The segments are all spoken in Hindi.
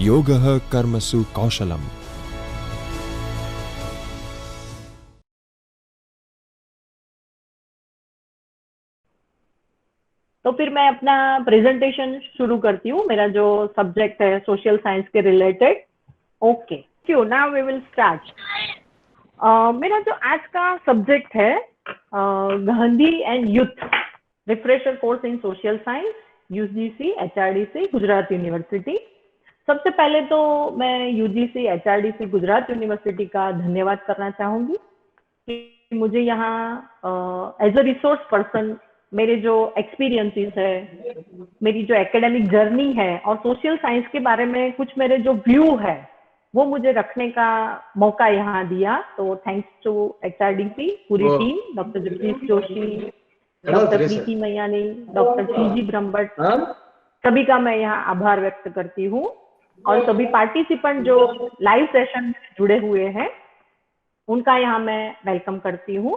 योगः कर्मसु कौशलम्। तो फिर मैं अपना प्रेजेंटेशन शुरू करती हूँ। मेरा जो सब्जेक्ट है सोशल साइंस के रिलेटेड। ओके, क्यों नाउ वी विल स्टार्ट। मेरा जो आज का सब्जेक्ट है Gandhi and youth refresher course in social science, UGC HRDC Gujarat university. सबसे पहले तो मैं यूजीसी एचआरडीसी गुजरात यूनिवर्सिटी का धन्यवाद करना चाहूंगी कि मुझे यहाँ एज अ रिसोर्स पर्सन मेरे जो एक्सपीरियंसेस है, मेरी जो एकेडमिक जर्नी है और सोशल साइंस के बारे में कुछ मेरे जो व्यू है वो मुझे रखने का मौका यहाँ दिया। तो थैंक्स टू एचआरडीसी पूरी team, doctor Jagdish Joshi, doctor Preeti Maiyani, doctor CG Brahmbhatt, सभी का मैं यहाँ आभार व्यक्त करती हूँ। और सभी पार्टिसिपेंट जो लाइव सेशन में जुड़े हुए हैं उनका यहाँ मैं वेलकम करती हूँ।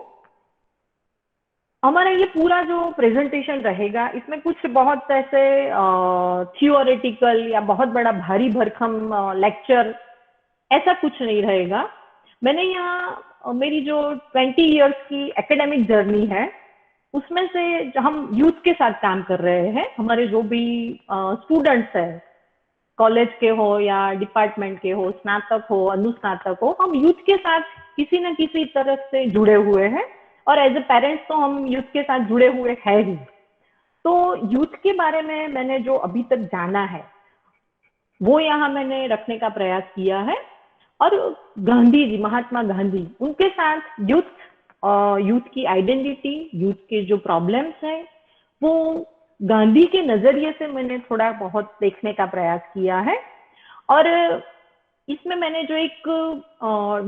हमारा ये पूरा जो प्रेजेंटेशन रहेगा इसमें कुछ बहुत ऐसे थियोरेटिकल या बहुत बड़ा भारी भरकम लेक्चर ऐसा कुछ नहीं रहेगा। मैंने यहाँ मेरी जो 20 इयर्स की एकेडमिक जर्नी है उसमें से जो हम यूथ के साथ काम कर रहे हैं, हमारे जो भी स्टूडेंट्स हैं, कॉलेज के हो या डिपार्टमेंट के हो, स्नातक हो, अनुस्नातक हो, हम यूथ के साथ किसी न किसी तरह से जुड़े हुए हैं। और एज ए पेरेंट्स तो हम यूथ के साथ जुड़े हुए हैं ही। तो यूथ के बारे में मैंने जो अभी तक जाना है वो यहाँ मैंने रखने का प्रयास किया है। और गांधी जी, महात्मा गांधी, उनके साथ यूथ की आइडेंटिटी, यूथ के जो प्रॉब्लम्स हैं वो गांधी के नजरिए से मैंने थोड़ा बहुत देखने का प्रयास किया है। और इसमें मैंने जो एक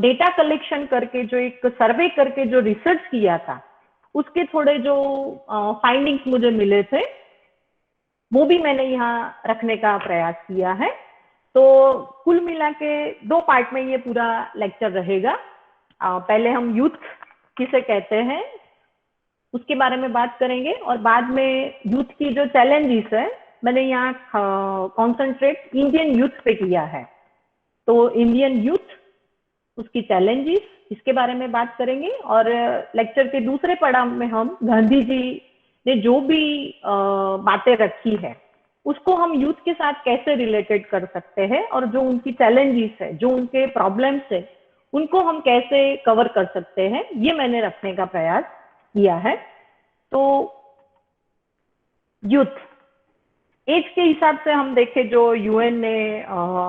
डेटा कलेक्शन करके, जो एक सर्वे करके जो रिसर्च किया था, उसके थोड़े जो फाइंडिंग्स मुझे मिले थे वो भी मैंने यहाँ रखने का प्रयास किया है। तो कुल मिला के 2 पार्ट में ये पूरा लेक्चर रहेगा। पहले हम यूथ किसे कहते हैं उसके बारे में बात करेंगे और बाद में यूथ की जो चैलेंजेस है मैंने यहाँ कॉन्सेंट्रेट इंडियन यूथ पे किया है। तो इंडियन यूथ, उसकी चैलेंजेस, इसके बारे में बात करेंगे। और लेक्चर के दूसरे पड़ाव में हम गांधी जी ने जो भी बातें रखी है उसको हम यूथ के साथ कैसे रिलेटेड कर सकते हैं और जो उनकी चैलेंजेस है, जो उनके प्रॉब्लम्स है, उनको हम कैसे कवर कर सकते हैं, ये मैंने रखने का प्रयास किया है। तो यूथ एज के हिसाब से हम देखें, जो यूएन ने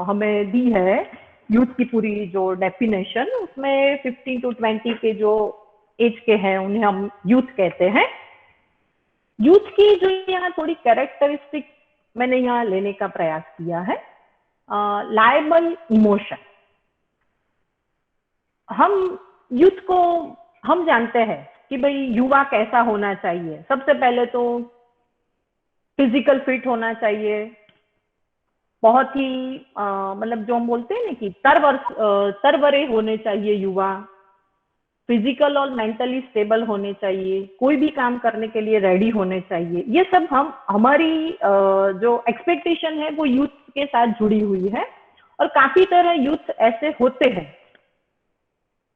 हमें दी है यूथ की पूरी जो डेफिनेशन, उसमें 15 to 20 के जो एज के हैं उन्हें हम यूथ कहते हैं। यूथ की जो यहाँ थोड़ी कैरेक्टरिस्टिक मैंने यहाँ लेने का प्रयास किया है। लायबल इमोशन, हम यूथ को हम जानते हैं कि भाई युवा कैसा होना चाहिए। सबसे पहले तो फिजिकल फिट होना चाहिए, बहुत ही मतलब जो हम बोलते हैं ना कि तरवरे होने चाहिए युवा, फिजिकल और मेंटली स्टेबल होने चाहिए, कोई भी काम करने के लिए रेडी होने चाहिए। ये सब हमारी जो एक्सपेक्टेशन है वो यूथ के साथ जुड़ी हुई है। और काफी तरह यूथ ऐसे होते हैं,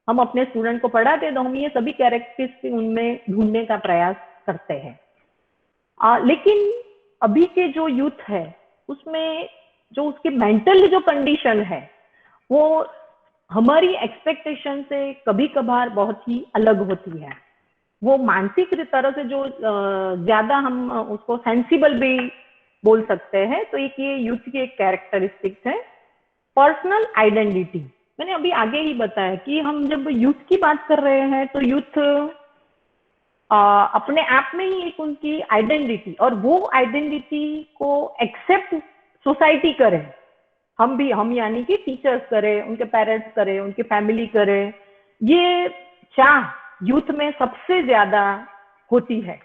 हम अपने स्टूडेंट को पढ़ाते हैं तो हम ये सभी कैरेक्टरिस्टिक उनमें ढूंढने का प्रयास करते हैं। लेकिन अभी के जो यूथ है उसमें जो उसकी मेंटल जो कंडीशन है वो हमारी एक्सपेक्टेशन से कभी कभार बहुत ही अलग होती है। वो मानसिक तरह से जो ज्यादा हम उसको सेंसिबल भी बोल सकते हैं। तो एक ये यूथ की एक कैरेक्टरिस्टिक्स है। पर्सनल आइडेंटिटी, मैंने अभी आगे ही बताया कि हम जब यूथ की बात कर रहे हैं तो यूथ अपने आप में ही एक उनकी आइडेंटिटी, और वो आइडेंटिटी को एक्सेप्ट सोसाइटी करे, हम यानी कि टीचर्स करें, उनके पेरेंट्स करें, उनकी फैमिली करें, ये चाह यूथ में सबसे ज्यादा होती है।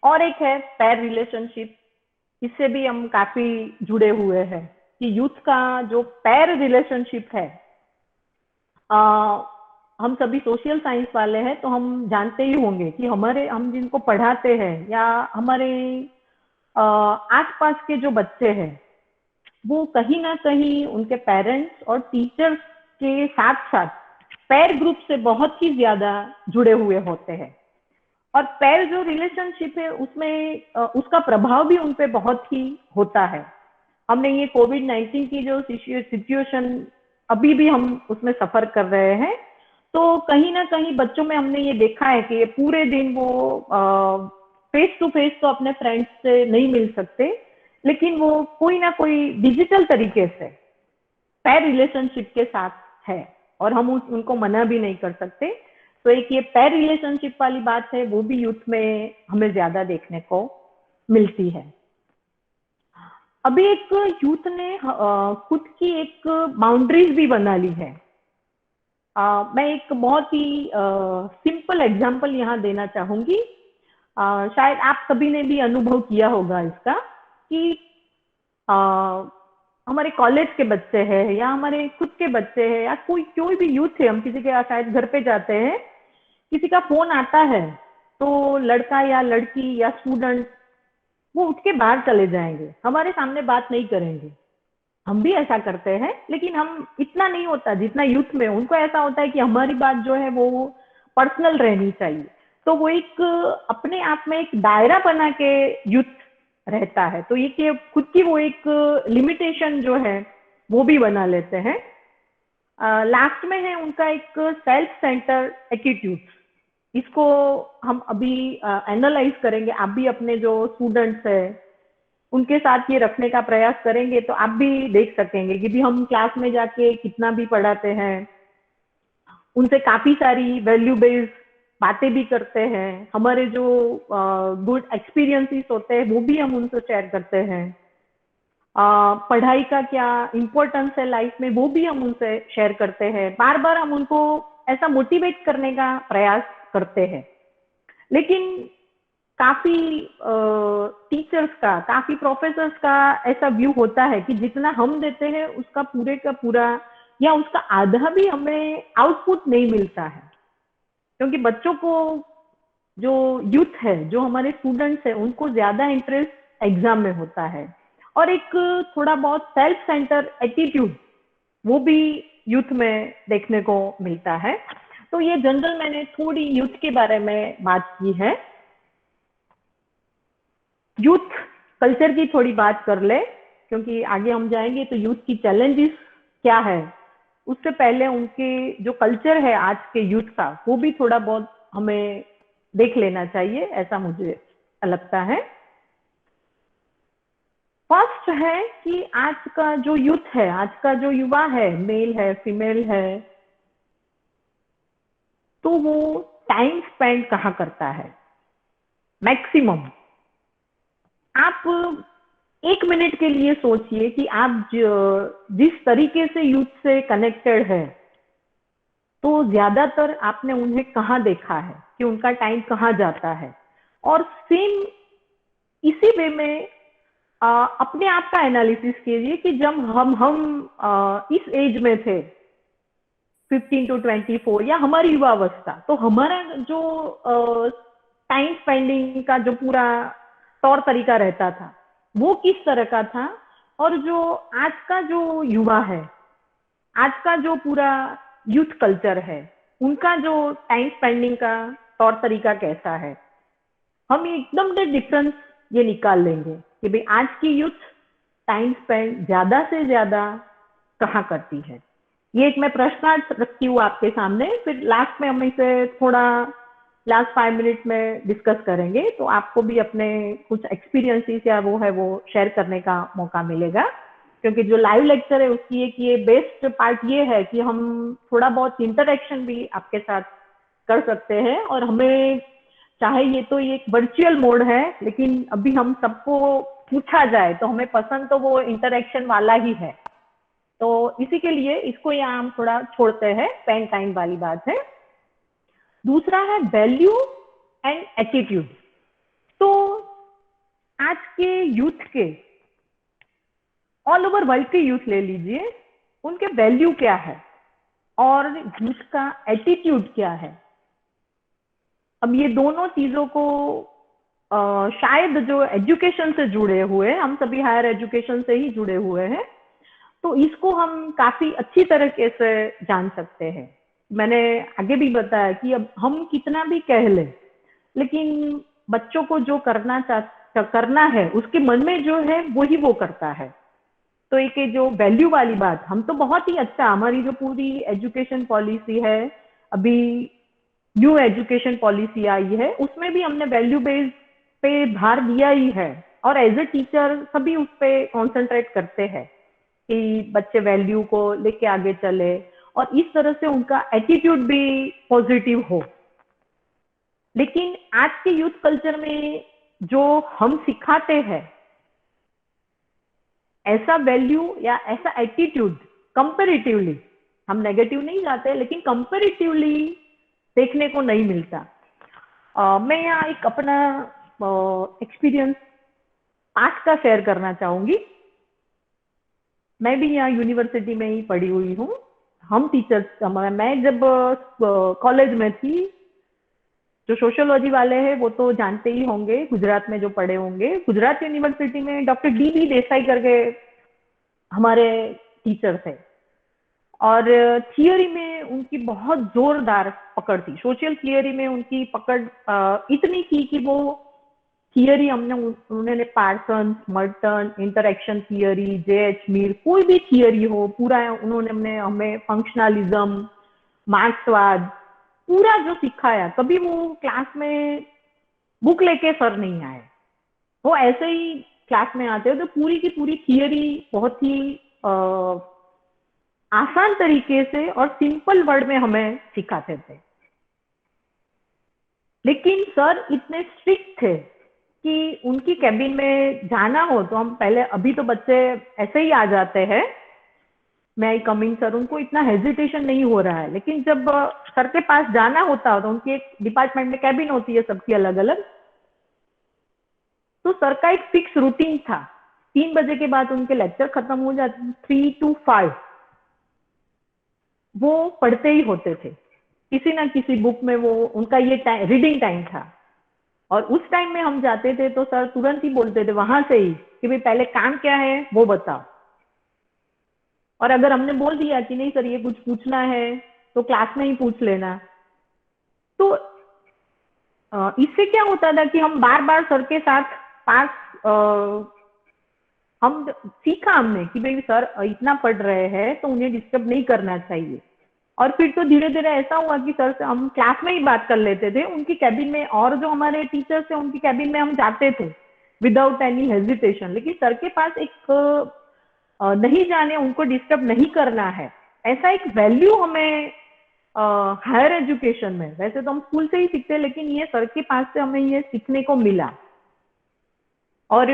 और एक है पैर रिलेशनशिप, इससे भी हम काफी जुड़े हुए हैं कि यूथ का जो पैर रिलेशनशिप है, हम सभी सोशल साइंस वाले हैं तो हम जानते ही होंगे कि हम जिनको पढ़ाते हैं या हमारे आसपास के जो बच्चे हैं वो कहीं ना कहीं उनके पेरेंट्स और टीचर्स के साथ साथ पेयर ग्रुप से बहुत ही ज्यादा जुड़े हुए होते हैं। और पेयर जो रिलेशनशिप है उसमें उसका प्रभाव भी उन पे बहुत ही होता है। हमने ये कोविड-19 की जो सिचुएशन अभी भी हम उसमें सफर कर रहे हैं, तो कहीं ना कहीं बच्चों में हमने ये देखा है कि ये पूरे दिन वो फेस टू फेस तो अपने फ्रेंड्स से नहीं मिल सकते, लेकिन वो कोई ना कोई डिजिटल तरीके से पैर रिलेशनशिप के साथ है, और हम उनको मना भी नहीं कर सकते। तो एक ये पैर रिलेशनशिप वाली बात है, वो भी यूथ में हमें ज्यादा देखने को मिलती है। अभी एक यूथ ने खुद की एक बाउंड्रीज भी बना ली है। मैं एक बहुत ही सिंपल एग्जांपल यहाँ देना चाहूंगी। शायद आप सभी ने भी अनुभव किया होगा इसका कि अ, हमारे कॉलेज के बच्चे हैं या हमारे खुद के बच्चे हैं या कोई भी यूथ है, हम किसी के शायद घर पे जाते हैं, किसी का फोन आता है तो लड़का या लड़की या स्टूडेंट वो उठ के बाहर चले जाएंगे, हमारे सामने बात नहीं करेंगे। हम भी ऐसा करते हैं, लेकिन हम इतना नहीं होता जितना यूथ में। उनको ऐसा होता है कि हमारी बात जो है वो पर्सनल रहनी चाहिए। तो वो एक अपने आप में एक दायरा बना के यूथ रहता है। तो ये कि खुद की वो एक लिमिटेशन जो है वो भी बना लेते हैं। लास्ट में है उनका एक सेल्फ सेंटर एटीट्यूड। इसको हम अभी एनालाइज करेंगे। आप भी अपने जो स्टूडेंट्स है उनके साथ ये रखने का प्रयास करेंगे तो आप भी देख सकेंगे कि भी हम क्लास में जाके कितना भी पढ़ाते हैं, उनसे काफी सारी वैल्यू बेस्ड बातें भी करते हैं, हमारे जो गुड एक्सपीरियंसेस होते हैं वो भी हम उनसे शेयर करते हैं। पढ़ाई का क्या इम्पोर्टेंस है लाइफ में वो भी हम उनसे शेयर करते हैं। बार बार हम उनको ऐसा मोटिवेट करने का प्रयास करते हैं। लेकिन काफी टीचर्स का, काफी प्रोफेसर्स का ऐसा व्यू होता है कि जितना हम देते हैं उसका पूरे का पूरा या उसका आधा भी हमें आउटपुट नहीं मिलता है। क्योंकि बच्चों को, जो यूथ है, जो हमारे स्टूडेंट्स है, उनको ज्यादा इंटरेस्ट एग्जाम में होता है और एक थोड़ा बहुत सेल्फ सेंटर एटीट्यूड वो भी यूथ में देखने को मिलता है। तो ये जनरल मैंने थोड़ी यूथ के बारे में बात की है। यूथ कल्चर की थोड़ी बात कर ले, क्योंकि आगे हम जाएंगे तो यूथ की चैलेंजेस क्या है, उससे पहले उनके जो कल्चर है आज के यूथ का वो भी थोड़ा बहुत हमें देख लेना चाहिए, ऐसा मुझे लगता है। फर्स्ट है कि आज का जो यूथ है, आज का जो युवा है, मेल है फीमेल है, तो वो टाइम स्पेंड कहाँ करता है मैक्सिमम। आप 1 मिनट के लिए सोचिए कि आप जिस तरीके से यूथ से कनेक्टेड है, तो ज्यादातर आपने उन्हें कहाँ देखा है कि उनका टाइम कहाँ जाता है। और सेम इसी वे में अपने आप का एनालिसिस कीजिए कि जब हम इस एज में थे 15 to 24 या हमारी युवावस्था, तो हमारा जो टाइम स्पेंडिंग का जो पूरा तौर तरीका रहता था वो किस तरह का था, और जो आज का जो युवा है, आज का जो पूरा यूथ कल्चर है, उनका जो टाइम स्पेंडिंग का तौर तरीका कैसा है। हम एकदम से डिफरेंस ये निकाल लेंगे कि भाई आज की यूथ टाइम स्पेंड ज्यादा से ज्यादा कहाँ करती है। ये एक मैं प्रश्नार्थ रखती हूँ आपके सामने, फिर लास्ट में हम इसे थोड़ा लास्ट 5 मिनट में डिस्कस करेंगे, तो आपको भी अपने कुछ एक्सपीरियंसेस या वो है वो शेयर करने का मौका मिलेगा। क्योंकि जो लाइव लेक्चर है उसकी एक ये बेस्ट पार्ट ये है कि हम थोड़ा बहुत इंटरेक्शन भी आपके साथ कर सकते हैं, और हमें चाहे ये तो एक वर्चुअल मोड है, लेकिन अभी हम सबको पूछा जाए तो हमें पसंद तो वो इंटरेक्शन वाला ही है। तो इसी के लिए इसको यहाँ हम थोड़ा छोड़ते हैं, पेन टाइम वाली बात है। दूसरा है वैल्यू एंड एटीट्यूड। तो आज के यूथ के, ऑल ओवर वर्ल्ड के यूथ ले लीजिए, उनके वैल्यू क्या है और यूथ का एटीट्यूड क्या है। अब ये दोनों चीजों को शायद जो एजुकेशन से जुड़े हुए, हम सभी हायर एजुकेशन से ही जुड़े हुए हैं, तो इसको हम काफी अच्छी तरीके से जान सकते हैं। मैंने आगे भी बताया कि अब हम कितना भी कह लें, लेकिन बच्चों को जो करना है उसके मन में जो है वही वो करता है। तो एक ये जो वैल्यू वाली बात, हम तो बहुत ही अच्छा, हमारी जो पूरी एजुकेशन पॉलिसी है, अभी न्यू एजुकेशन पॉलिसी आई है, उसमें भी हमने वैल्यू बेस्ड पे भार दिया ही है। और एज ए टीचर सभी उस पर कॉन्सेंट्रेट करते हैं कि बच्चे वैल्यू को लेके आगे चले और इस तरह से उनका एटीट्यूड भी पॉजिटिव हो। लेकिन आज के यूथ कल्चर में जो हम सिखाते हैं, ऐसा वैल्यू या ऐसा एटीट्यूड कंपैरेटिवली, हम नेगेटिव नहीं जाते लेकिन कंपैरेटिवली देखने को नहीं मिलता। मैं यहाँ एक अपना एक्सपीरियंस पास्ट का शेयर करना चाहूंगी। मैं भी यहाँ यूनिवर्सिटी में ही पढ़ी हुई हूँ। हम टीचर्स, मैं जब कॉलेज में थी, जो सोशियोलॉजी वाले हैं वो तो जानते ही होंगे, गुजरात में जो पढ़े होंगे, गुजरात यूनिवर्सिटी में डॉक्टर डी देसाई करके हमारे टीचर थे। और थियोरी में उनकी बहुत जोरदार पकड़ थी, सोशल थियोरी में उनकी पकड़ इतनी थी कि वो थियोरी हमने, उन्होंने Parson, Merton, interaction theory, JH मीर, कोई भी थियोरी हो, पूरा उन्होंने हमें फंक्शनलिज्म, मार्क्सवाद पूरा जो सिखाया। कभी वो क्लास में बुक लेके सर नहीं आए, वो ऐसे ही क्लास में आते हो तो पूरी की पूरी थियोरी बहुत ही आसान तरीके से और सिंपल वर्ड में हमें सिखाते थे। लेकिन सर इतने स्ट्रिक्ट थे कि उनकी कैबिन में जाना हो तो हम पहले, अभी तो बच्चे ऐसे ही आ जाते हैं, मैं आई कमिंग सर, उनको इतना हेजिटेशन नहीं हो रहा है। लेकिन जब सर के पास जाना होता तो उनकी एक डिपार्टमेंट में कैबिन होती है सबकी अलग अलग, तो सर का एक फिक्स रूटीन था, 3 बजे के बाद उनके लेक्चर खत्म हो जाते, 3 to 5 वो पढ़ते ही होते थे किसी ना किसी बुक में। वो उनका ये टाइम, रीडिंग टाइम था। और उस टाइम में हम जाते थे तो सर तुरंत ही बोलते थे वहां से ही कि भाई पहले काम क्या है वो बताओ। और अगर हमने बोल दिया कि नहीं सर ये कुछ पूछना है तो क्लास में ही पूछ लेना, तो इससे क्या होता था कि हम बार बार सर के साथ पास, हम सीखा हमने कि भाई सर इतना पढ़ रहे हैं तो उन्हें डिस्टर्ब नहीं करना चाहिए। और फिर तो धीरे धीरे ऐसा हुआ कि सर से हम क्लास में ही बात कर लेते थे उनकी कैबिन में, और जो हमारे टीचर्स थे उनकी कैबिन में हम जाते थे विदाउट एनी हेजिटेशन। लेकिन सर के पास एक नहीं जाने, उनको डिस्टर्ब नहीं करना है, ऐसा एक वैल्यू हमें हायर एजुकेशन में, वैसे तो हम स्कूल से ही सीखते हैं लेकिन ये सर के पास से हमें ये सीखने को मिला। और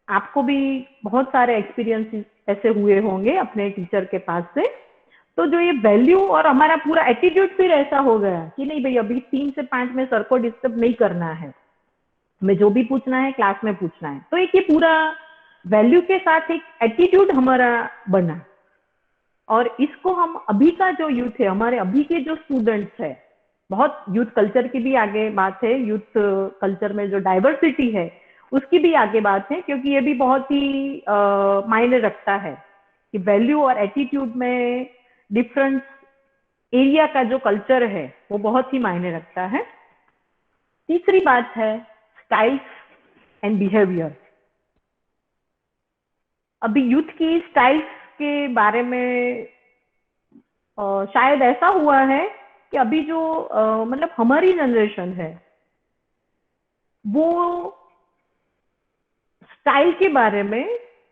आपको भी बहुत सारे एक्सपीरियंस ऐसे हुए होंगे अपने टीचर के पास से। तो जो ये वैल्यू और हमारा पूरा एटीट्यूड फिर ऐसा हो गया कि नहीं भाई अभी 3 से 5 में सर को डिस्टर्ब नहीं करना है, हमें जो भी पूछना है क्लास में पूछना है। तो एक ये पूरा वैल्यू के साथ एक एटीट्यूड हमारा बना। और इसको हम अभी का जो यूथ है, हमारे अभी के जो स्टूडेंट्स है, बहुत यूथ कल्चर की भी आगे बात है, यूथ कल्चर में जो डाइवर्सिटी है उसकी भी आगे बात है, क्योंकि ये भी बहुत ही मायने रखता है कि वैल्यू और एटीट्यूड में डिफरेंस, एरिया का जो कल्चर है वो बहुत ही मायने रखता है। तीसरी बात है स्टाइल्स एंड बिहेवियर। अभी यूथ की स्टाइल्स के बारे में शायद ऐसा हुआ है कि अभी जो मतलब हमारी जनरेशन है वो स्टाइल के बारे में,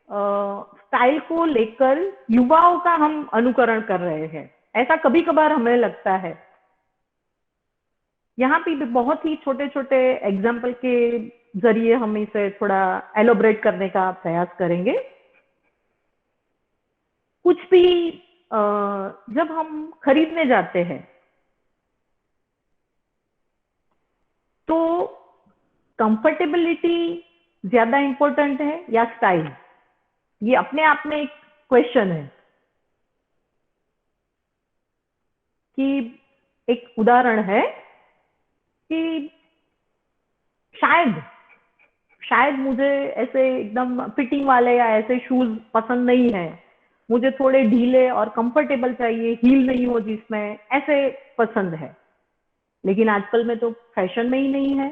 स्टाइल को लेकर युवाओं का हम अनुकरण कर रहे हैं, ऐसा कभी कभार हमें लगता है। यहाँ पे भी बहुत ही छोटे छोटे एग्जाम्पल के जरिए हम इसे थोड़ा एलोबरेट करने का प्रयास करेंगे। कुछ भी जब हम खरीदने जाते हैं तो कंफर्टेबिलिटी ज्यादा इंपॉर्टेंट है या स्टाइल, ये अपने आप में एक क्वेश्चन है। कि एक उदाहरण है कि शायद शायद मुझे ऐसे एकदम फिटिंग वाले या ऐसे शूज पसंद नहीं है, मुझे थोड़े ढीले और कंफर्टेबल चाहिए, हील नहीं हो जिसमें, ऐसे पसंद है। लेकिन आजकल में तो फैशन में ही नहीं है,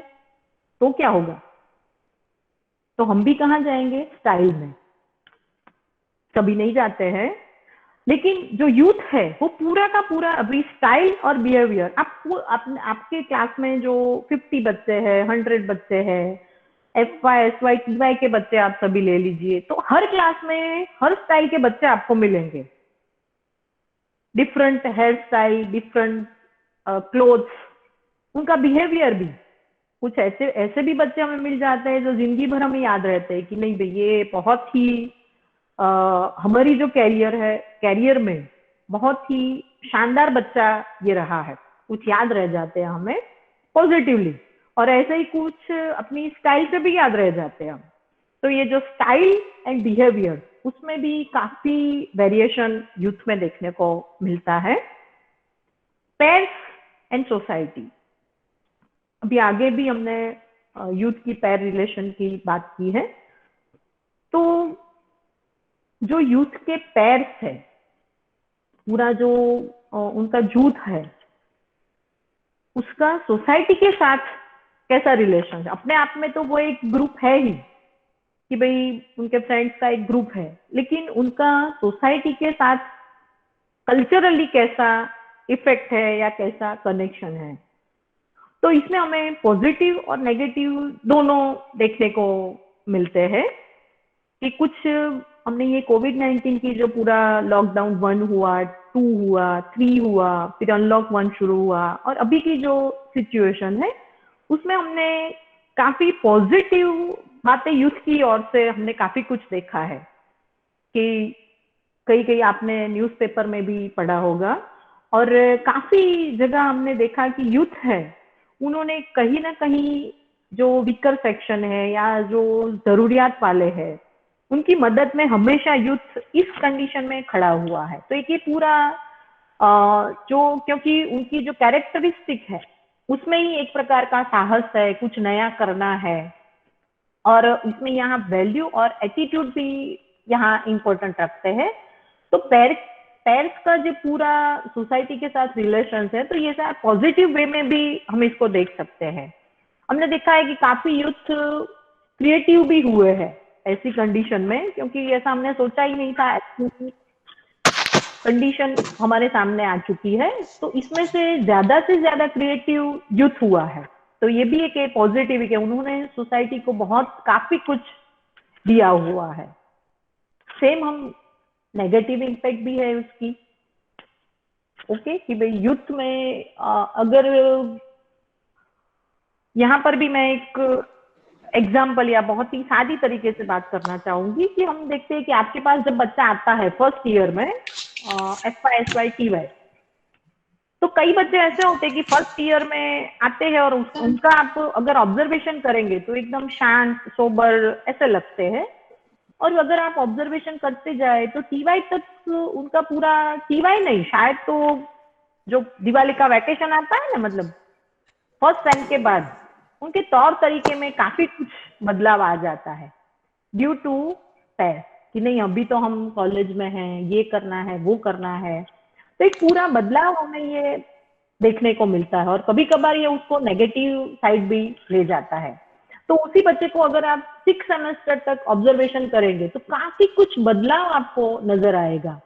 तो क्या होगा? तो हम भी कहाँ जाएंगे? स्टाइल में। कभी नहीं जाते हैं। लेकिन जो यूथ है वो पूरा का पूरा अभी स्टाइल और बिहेवियर, आपके क्लास में जो 50 बच्चे हैं, 100 बच्चे हैं, FY SY TY के बच्चे आप सभी ले लीजिए, तो हर क्लास में हर स्टाइल के बच्चे आपको मिलेंगे। Different hair style, different clothes, उनका बिहेवियर भी। कुछ ऐसे ऐसे भी बच्चे हमें मिल जाते हैं जो जिंदगी भर हमें याद रहते हैं कि नहीं भाई ये बहुत ही हमारी जो कैरियर में बहुत ही शानदार बच्चा ये रहा है। कुछ याद रह जाते हैं हमें पॉजिटिवली, और ऐसे ही कुछ अपनी स्टाइल से भी याद रह जाते हैं हम। तो ये जो स्टाइल एंड बिहेवियर, उसमें भी काफी वेरिएशन यूथ में देखने को मिलता है। पेयर्स एंड सोसाइटी, अभी आगे भी हमने यूथ की पेयर रिलेशन की बात की है। तो जो यूथ के पेयर्स है, पूरा जो उनका जूथ है, उसका सोसाइटी के साथ कैसा रिलेशन है? अपने आप में तो वो एक ग्रुप है ही कि भाई उनके फ्रेंड्स का एक ग्रुप है, लेकिन उनका सोसाइटी के साथ कल्चरली कैसा इफेक्ट है या कैसा कनेक्शन है? तो इसमें हमें पॉजिटिव और नेगेटिव दोनों देखने को मिलते हैं कि कुछ हमने ये कोविड-19 की जो पूरा लॉकडाउन 1 हुआ, 2 हुआ, 3 हुआ, फिर अनलॉक 1 शुरू हुआ, और अभी की जो सिचुएशन है उसमें हमने काफी पॉजिटिव बातें यूथ की ओर से हमने काफी कुछ देखा है कि कई कई आपने न्यूज़पेपर में भी पढ़ा होगा, और काफी जगह हमने देखा कि यूथ है उन्होंने कहीं ना कहीं जो वीकर सेक्शन है या जो जरूरियात वाले हैं उनकी मदद में हमेशा यूथ इस कंडीशन में खड़ा हुआ है। तो एक ये पूरा जो, क्योंकि उनकी जो कैरेक्टरिस्टिक है उसमें ही एक प्रकार का साहस है, कुछ नया करना है, और उसमें यहाँ वैल्यू और एटीट्यूड भी यहाँ इंपॉर्टेंट रखते हैं। तो पेरेंट्स का जो पूरा सोसाइटी के साथ रिलेशन है, तो ये शायद पॉजिटिव वे में भी हम इसको देख सकते हैं। हमने देखा है कि काफी यूथ क्रिएटिव भी हुए हैं ऐसी कंडीशन में, क्योंकि ऐसा हमने सोचा ही नहीं था, ऐसी कंडीशन हमारे सामने आ चुकी है। तो इसमें से ज्यादा क्रिएटिव यूथ हुआ है। तो ये भी एक पॉजिटिव है, उन्होंने सोसाइटी को बहुत काफी कुछ दिया हुआ है। सेम हम नेगेटिव इम्पैक्ट भी है उसकी, ओके, कि भाई यूथ में अगर यहाँ पर भी मैं एक एग्जाम्पल या बहुत ही सादी तरीके से बात करना चाहूंगी कि हम देखते हैं कि आपके पास जब बच्चा आता है फर्स्ट ईयर में FY SY TY, तो कई बच्चे ऐसे होते हैं कि फर्स्ट ईयर में आते हैं और उनका आप अगर ऑब्जर्वेशन करेंगे तो एकदम शांत सोबर ऐसे लगते हैं, और अगर आप ऑब्जर्वेशन करते जाए तो TY तक उनका पूरा, TY नहीं शायद, तो जो दिवाली का वैकेशन आता है ना, मतलब फर्स्ट टाइम के बाद उनके तौर तरीके में काफी कुछ बदलाव आ जाता है ड्यू टू पेयर, कि नहीं अभी तो हम कॉलेज में हैं, ये करना है वो करना है। तो एक पूरा बदलाव हमें ये देखने को मिलता है, और कभी कभार ये उसको नेगेटिव साइड भी ले जाता है। तो उसी बच्चे को अगर आप 6 सेमेस्टर तक ऑब्जर्वेशन करेंगे तो काफी कुछ बदलाव आपको नजर आएगा।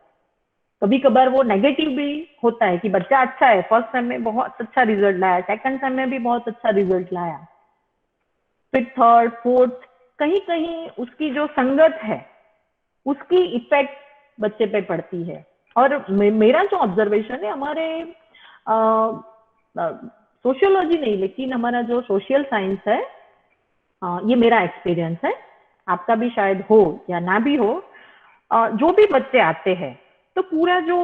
कभी कभार वो नेगेटिव भी होता है कि बच्चा अच्छा है, फर्स्ट सेम में बहुत अच्छा रिजल्ट लाया, सेकंड सेम में भी बहुत अच्छा रिजल्ट लाया, फिर थर्ड फोर्थ कहीं कहीं उसकी जो संगत है उसकी इफेक्ट बच्चे पे पड़ती है। और मेरा जो ऑब्जर्वेशन है, हमारे सोशियोलॉजी नहीं लेकिन हमारा जो सोशल साइंस है, ये मेरा एक्सपीरियंस है, आपका भी शायद हो या ना भी हो, जो भी बच्चे आते हैं तो पूरा जो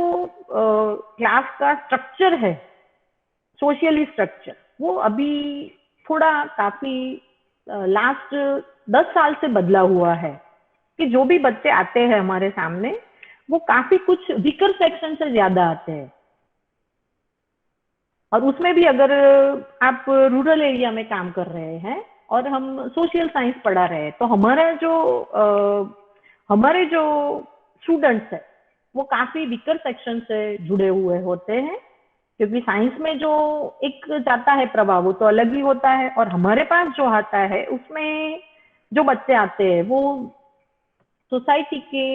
क्लास का स्ट्रक्चर है, सोशली स्ट्रक्चर, वो अभी थोड़ा काफी लास्ट 10 साल से बदला हुआ है कि जो भी बच्चे आते हैं हमारे सामने वो काफी कुछ वीकर सेक्शन से ज्यादा आते हैं। और उसमें भी अगर आप रूरल एरिया में काम कर रहे हैं और हम सोशल साइंस पढ़ा रहे हैं, तो हमारे जो स्टूडेंट्स है वो काफी वीकर सेक्शन से जुड़े हुए होते हैं, क्योंकि साइंस में जो एक जाता है प्रभाव वो तो अलग ही होता है, और हमारे पास जो आता है उसमें जो बच्चे आते हैं वो सोसाइटी के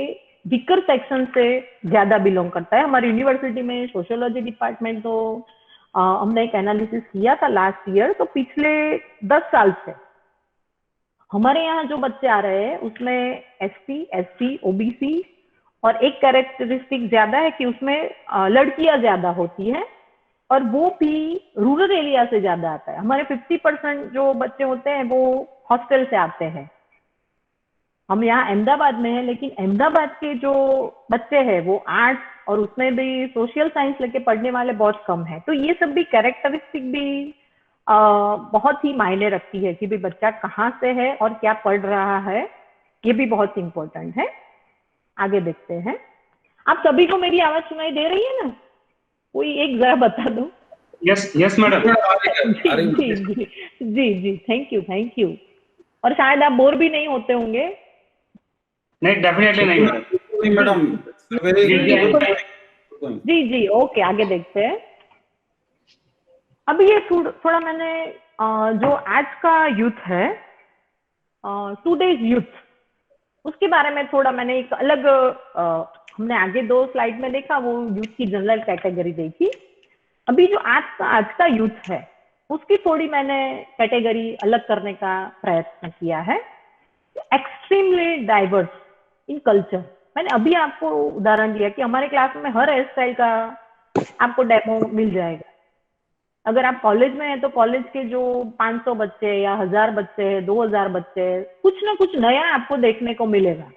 वीकर सेक्शन से ज्यादा बिलोंग करता है। हमारी यूनिवर्सिटी में सोशियोलॉजी डिपार्टमेंट तो हमने एक एनालिसिस किया था लास्ट ईयर, तो पिछले 10 साल से हमारे यहाँ जो बच्चे आ रहे हैं उसमें एसटी, एससी, ओबीसी, और एक कैरेक्टरिस्टिक ज्यादा है कि उसमें लड़कियां ज्यादा होती है, और वो भी रूरल एरिया से ज्यादा आता है। हमारे 50% जो बच्चे होते हैं वो हॉस्टल से आते हैं। हम यहाँ अहमदाबाद में है, लेकिन अहमदाबाद के जो बच्चे हैं वो आर्ट्स और उसमें भी सोशल साइंस लेके पढ़ने वाले बहुत कम है। तो ये सब भी कैरेक्टरिस्टिक भी बहुत ही मायने रखती है कि भाई बच्चा कहाँ से है और क्या पढ़ रहा है, ये भी बहुत इंपॉर्टेंट है। आगे देखते हैं। आप सभी को मेरी आवाज सुनाई दे रही है ना? कोई एक जरा बता दो। Yes yes madam. जी जी जी जी जी, थैंक यू। और शायद आप बोर भी नहीं होते होंगे। नहीं, डेफिनेटली नहीं मैडम। जी जी, ओके, आगे देखते हैं। अब ये थोड़ा मैंने जो आज का यूथ है, टुडेज यूथ, उसके बारे में थोड़ा मैंने एक अलग हमने आगे 2 स्लाइड में देखा, वो यूथ की जनरल कैटेगरी देखी। अभी जो आज का यूथ है उसकी थोड़ी मैंने कैटेगरी अलग करने का प्रयत्न किया है। Extremely diverse in culture. मैंने अभी आपको उदाहरण दिया कि हमारे क्लास में हर हेयर स्टाइल का आपको डेमो मिल जाएगा। अगर आप कॉलेज में हैं तो कॉलेज के जो 500 बच्चे या 1000 बच्चे हैं, 2000 बच्चे हैं, कुछ ना कुछ नया आपको देखने को मिलेगा।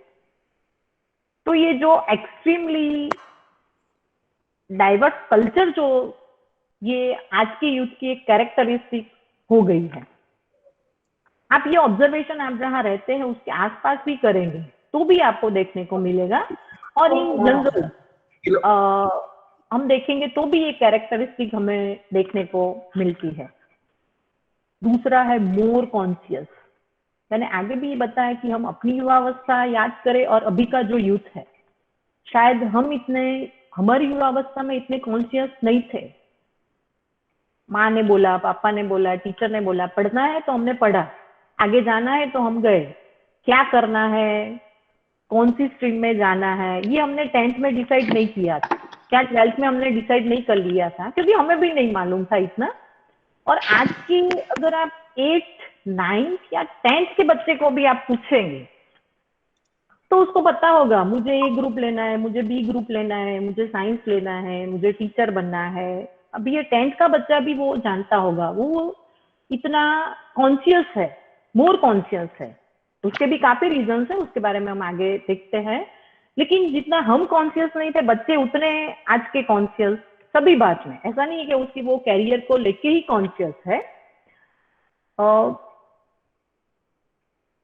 तो ये जो एक्सट्रीमली डाइवर्स कल्चर जो ये आज के यूथ की एक कैरेक्टरिस्टिक हो गई है। आप ये ऑब्जर्वेशन आप जहाँ रहते हैं उसके आसपास भी करेंगे तो भी आपको देखने को मिलेगा, और इन जनरल हम देखेंगे तो भी ये कैरेक्टरिस्टिक हमें देखने को मिलती है। दूसरा है मोर कॉन्शियस। मैंने आगे भी ये बताया कि हम अपनी युवावस्था याद करें और अभी का जो यूथ है, शायद हमारी युवावस्था में इतने कॉन्शियस नहीं थे। माँ ने बोला, पापा ने बोला, टीचर ने बोला, पढ़ना है तो हमने पढ़ा, आगे जाना है तो हम गए, क्या करना है, कौन सी स्ट्रीम में जाना है, ये हमने 10th में डिसाइड नहीं किया था, क्या 12th में हमने डिसाइड नहीं कर लिया था, क्योंकि हमें भी नहीं मालूम था इतना। और आज की अगर आप 8th, 9th या 10th के बच्चे को भी आप पूछेंगे तो उसको पता होगा मुझे ए ग्रुप लेना है, मुझे बी ग्रुप लेना है, मुझे साइंस लेना है, मुझे टीचर बनना है। अभी ये 10th का बच्चा भी वो जानता होगा, वो इतना कॉन्शियस है, मोर कॉन्शियस है। उसके भी काफी रीजंस है, उसके बारे में हम आगे देखते हैं। लेकिन जितना हम कॉन्शियस नहीं थे, बच्चे उतने आज के कॉन्शियस सभी बात में। ऐसा नहीं है कि उसकी वो कैरियर को लेके ही कॉन्शियस है।